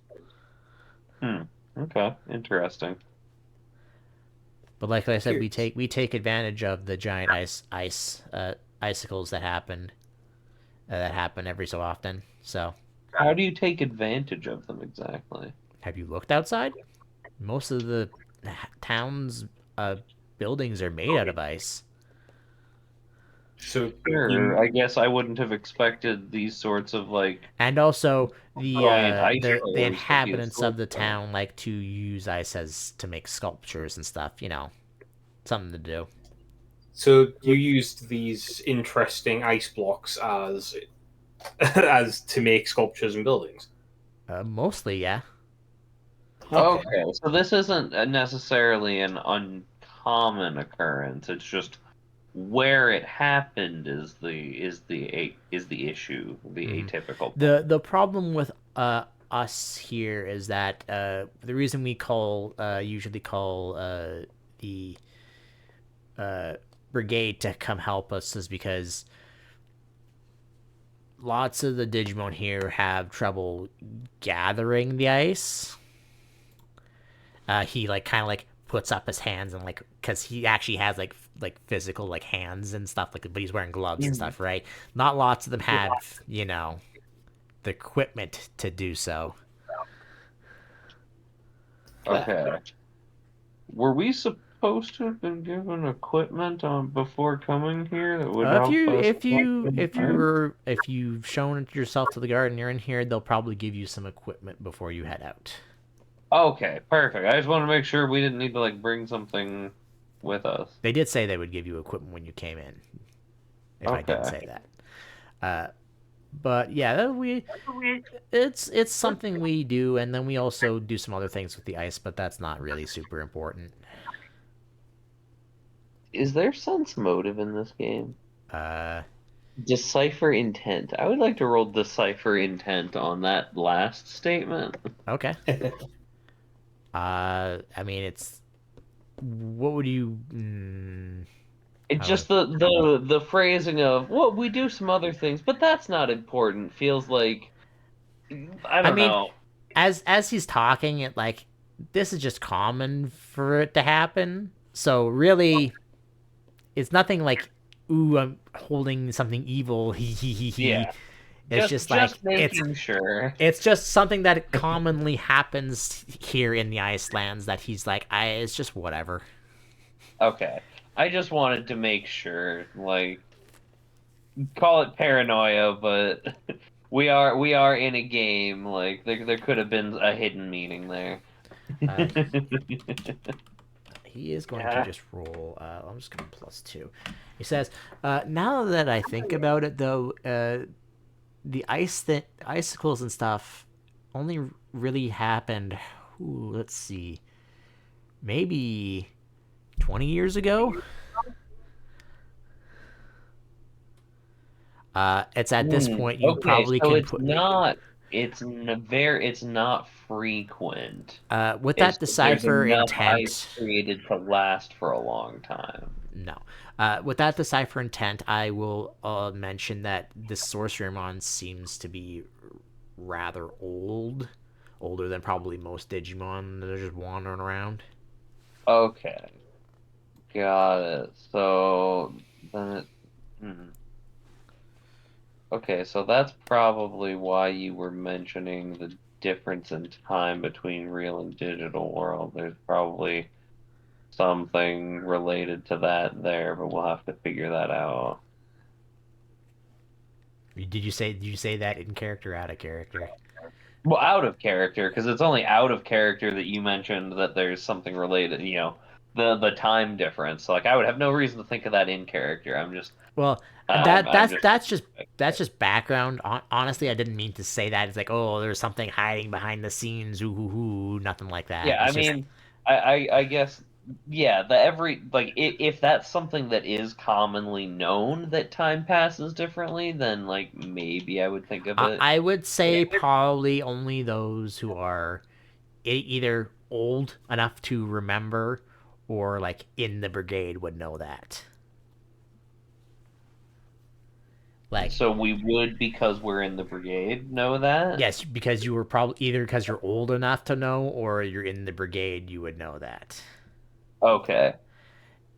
Okay, interesting. But like I said, Curious. we take advantage of the giant icicles that happen every so often. So, How do you take advantage of them exactly? have you looked outside? Most of the town's buildings are made out of ice. So Sure, you I guess I wouldn't have expected these sorts of like And also giant ice the pillars to be a inhabitants of source the of town like to use ice as to make sculptures and stuff, something to do. so you used these interesting ice blocks as as to make sculptures and buildings. Mostly, yeah. Okay. Okay, so this isn't necessarily an uncommon occurrence. It's just where it happened is the issue, the Mhm. atypical. The problem with us here is that the reason we usually call the brigade to come help us is because lots of the Digimon here have trouble gathering the ice. He like kind of like puts up his hands and like because he actually has like physical like hands and stuff like, but he's wearing gloves and stuff, right? Not lots of them have the equipment to do so. Okay. Were we supposed to have been given equipment before coming here that would help us? If you've shown yourself to the guard and you're in here, they'll probably give you some equipment before you head out. Okay, perfect. I just want to make sure we didn't need to like bring something with us. They did say they would give you equipment when you came in. If I did Okay. say that. But yeah, it's something we do, and then we also do some other things with the ice, but that's not really super important. Is there sense motive in this game? Uh, Decipher intent. I would like to roll decipher intent on that last statement. okay. I mean, it's what would you? It's just the phrasing of well, we do some other things, but that's not important. Feels like I I don't mean, know. as he's talking, it like this is just common for it to happen. So really, it's nothing like, ooh, I'm holding something evil. He. Yeah. It's just like making sure. it's just something that commonly happens here in the Icelands that he's like, it's just whatever. Okay. I just wanted to make sure, like, call it paranoia, but we are in a game. Like, there could have been a hidden meaning there. Uh, he is going to Yeah. just roll. I'm just going to +2. He says, now that I think about it, though, the icicles and stuff only really happened. Ooh, let's see, maybe 20 years ago. It's at this point you Okay, probably so can it's put. not. It's not frequent. With It's that just there's decipher enough ice intent. created to last for a long time. No. With that decipher intent, I will mention that the Sorcerermon seems to be rather old. Older than probably most Digimon that are just wandering around. Okay, got it. So then it. Hmm. Okay, so that's probably why you were mentioning the difference in time between real and digital world. There's probably something related to that there, but we'll have to figure that out. Did you say that in character or out of character? Well, out of character, because it's only out of character that you mentioned that there's something related, the time difference. Like I would have no reason to think of that in character. I'm just Well, I'm, that I'm that's just that's just background. Honestly, I didn't mean to say that. It's like, oh, there's something hiding behind the scenes. Ooh, hoo, hoo. Nothing like that. Yeah, I It's just mean, I guess, yeah, the every like if that's something that is commonly known that time passes differently, then like maybe I would think of it. I would Yeah, say probably only those who are either old enough to remember or like in the brigade would know that. Like, so we would, because we're in the brigade, know that. yes, because you were probably either because you're old enough to know or you're in the brigade, you would know that. Okay,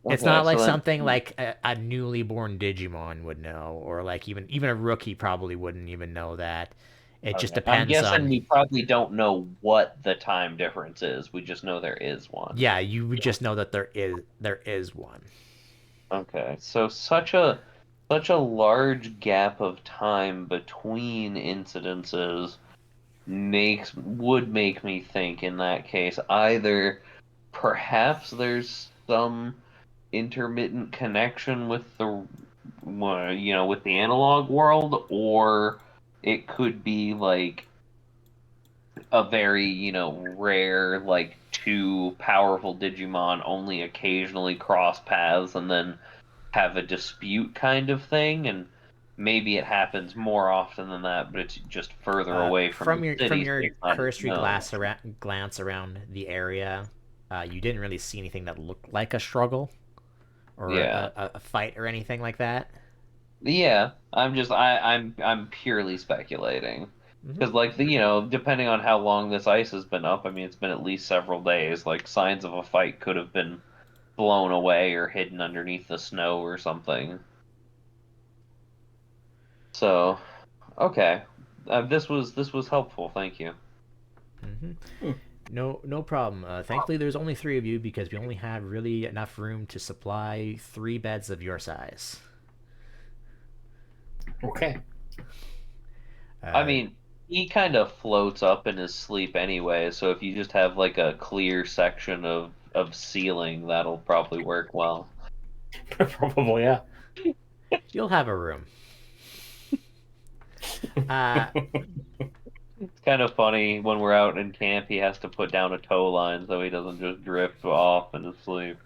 It's okay, not like so then. something like a newly born Digimon would know, or like even a rookie probably wouldn't even know that. It just Okay. I'm depends guessing on. we probably don't know what the time difference is. We just know there is one. Yeah, you would just know that there is one. Okay. So such a large gap of time between incidences would make me think in that case either perhaps there's some intermittent connection with with the analog world, or it could be like a very, rare, like two powerful Digimon only occasionally cross paths and then have a dispute kind of thing, and maybe it happens more often than that, but it's just further away from From the your city, so it's not as cursory known. glance around the area, you didn't really see anything that looked like a struggle or Yeah. a fight or anything like that. Yeah, I'm purely speculating. Hmm. Because, like, depending on how long this ice has been up, I mean, it's been at least several days. Like, signs of a fight could have been blown away or hidden underneath the snow or something. So, okay, this was helpful. Thank you. Hmm. Hmm. No problem. Thankfully, there's only three of you because we only have really enough room to supply three beds of your size. Okay. I Uh, mean, he kind of floats up in his sleep anyway, so if you just have like a clear section of ceiling, that'll probably work well. Probably, yeah. you'll have a room. Uh, It's kind of funny when we're out in camp, he has to put down a tow line so he doesn't just drift off in his sleep.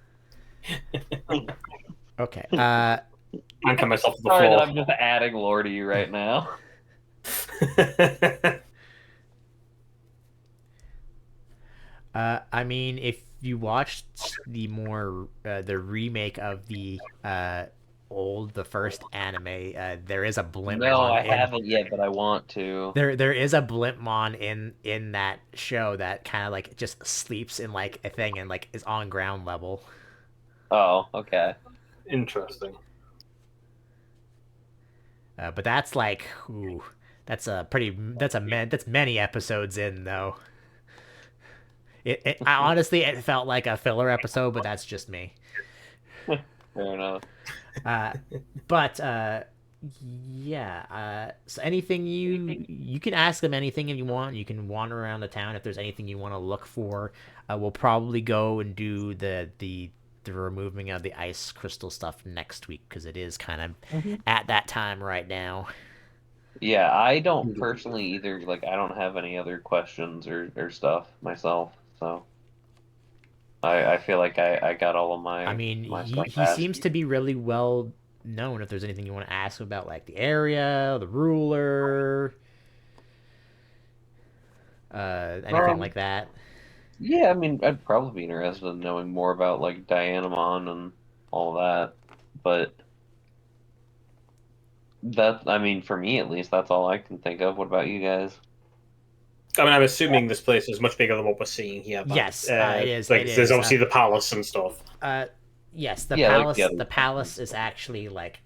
okay. Anchor myself to the Sorry that floor. I'm just adding lore to you right now. I mean, if you watched the remake of the first anime, there is a No, Blimpmon I in haven't yet, but I want to. there is a Blimpmon in that show that kind of like just sleeps in like a thing and like is on ground level. Oh, okay. Interesting. But that's like, ooh, that's many episodes in though. Honestly, it felt like a filler episode, but that's just me. Fair enough. Uh, but Yeah. So anything you can ask them anything if you want. You can wander around the town if there's anything you want to look for. We'll probably go and do the removing of the ice crystal stuff next week because it is kind of Mhm. at that time right now. Yeah, I don't personally either. Like, I don't have any other questions or stuff myself, so I feel like I got all of I my mean, my he stuff he asked. seems to be really well known. If there's anything you want to ask about, like the area, the ruler, anything Um, like that. yeah, I mean, I'd probably be interested in knowing more about like Dianamon and all that, but I mean, for me at least, that's all I can think of. What about you guys? I mean, I'm assuming this place is much bigger than what we're seeing here, but Yes, it is. It like there's is. obviously the palace and stuff. Uh, yes, the Yeah, like the palace. other The sections. palace is actually like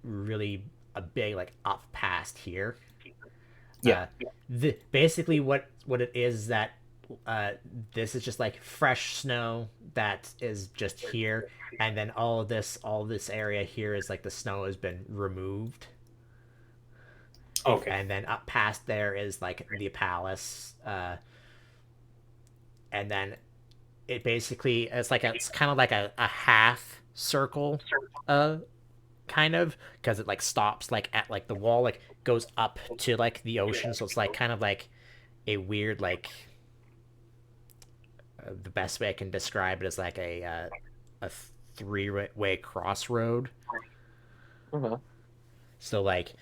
really a big like up past here. Yeah. Basically what it is that uh, this is just like fresh snow that is just here, and then all this area here is like the snow has been removed, Okay. and then up past there is like the palace, and then it's kind of like a half circle, uh, kind of because it like stops like at like the wall like goes up to like the ocean, so it's like kind of like a weird like the best way I can describe it is like a three-way crossroad. Okay. So like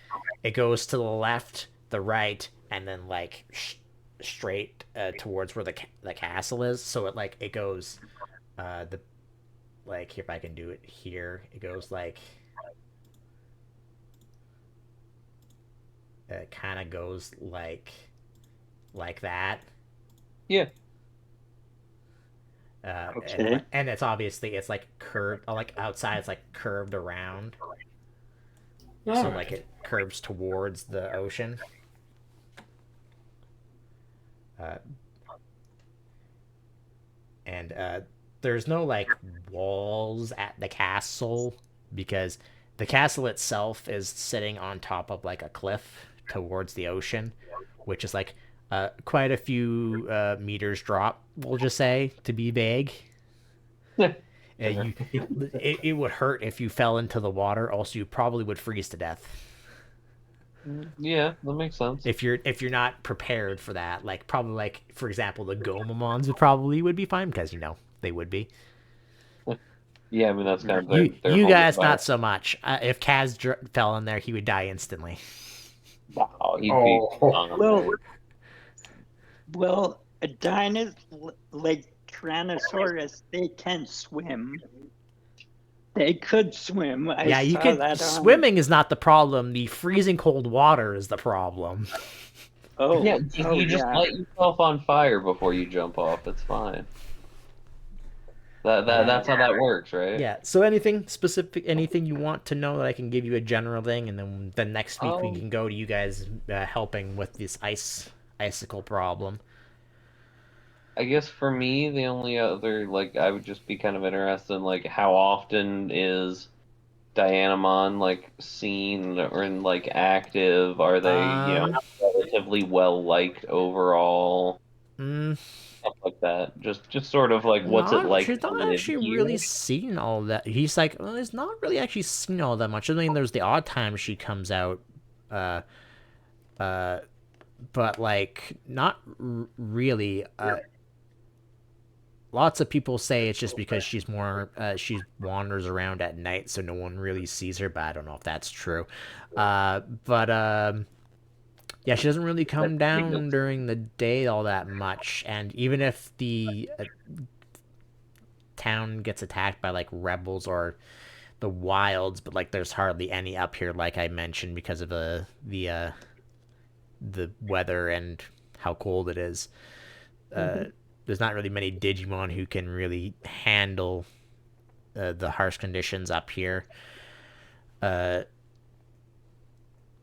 it goes to the left, the right, and then like straight towards where the castle is. So it goes the like if I can do it here, it goes like it kind of goes like that. Yeah. Okay. And it's obviously it's like curved like outside it's like curved around, All so like right. it curves towards the ocean. uh, and there's no like walls at the castle because the castle itself is sitting on top of like a cliff towards the ocean, which is like quite a few meters drop, we'll just say, to be vague. Sure. It would hurt if you fell into the water. Also, you probably would freeze to death Yeah, that makes sense. if you're not prepared for that. Like probably like for example, the Gomamons would be fine because they would be. Yeah, I mean that's kind of their You whole guys not environment. so much. If Kaz fell in there, he would die instantly. Wow, he'd be Oh. on Well, there. a like Tyrannosaurus, they can swim. They could swim. I Yeah, you saw could. that on. Swimming is not the problem. The freezing cold water is the problem. Oh, Yeah, oh you just yeah. light yourself on fire before you jump off. It's fine. Uh, That's how that works, right? yeah. So anything specific, anything you want to know that I can give you a general thing, and then the next week we Um, can go to you guys helping with this icicle problem. I guess for me, the only other like I would just be kind of interested in like how often is Dianamon like seen or in like active? Are they, Um. relatively well liked overall? Mm, Stuff like that. Just sort of like what's it like she's to not live actually really here? seen all that. He's like, well, he's not really actually seen all that much. I mean, there's the odd time she comes out, uh, uh, but like not really. Lots of people say it's just because she wanders around at night, so no one really sees her. But I don't know if that's true. But yeah, she doesn't really That's come pretty good. down during the day all that much. And even if the town gets attacked by like rebels or the wilds, but like there's hardly any up here, like I mentioned, because of the weather and how cold it is. Uh, Mhm. there's not really many Digimon who can really handle the harsh conditions up here. Uh,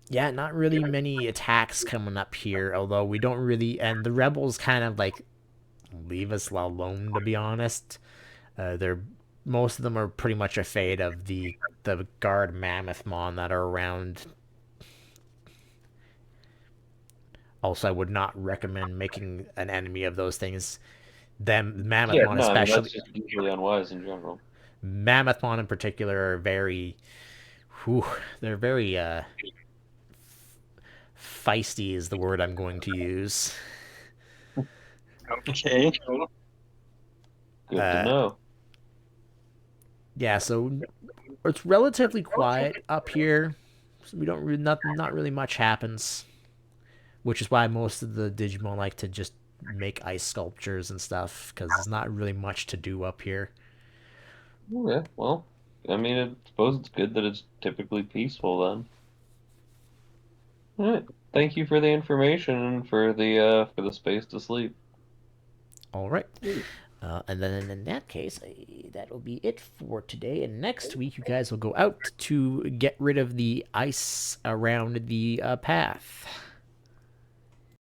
yeah, not really many attacks coming up here, although we don't really, and the rebels kind of like leave us alone, to be honest. They're most of them are pretty much afraid of the the guard Mammothmon that are around. Also, I would not recommend making an enemy of those things. Them Yeah, Mammothmon no, I mean especially. that's just usually unwise in general. Mammothmon in particular are very, whew, they're very feisty is the word I'm going to use. Okay. Good to Uh, know. yeah, so it's relatively quiet up here. So we don't really, not really much happens, which is why most of the Digimon like to just make ice sculptures and stuff because there's not really much to do up here. Yeah, well, I mean, I suppose it's good that it's typically peaceful then. All right. Thank you for the information and for the space to sleep. All right. And then in that case, that will be it for today. And next week, you guys will go out to get rid of the ice around the path.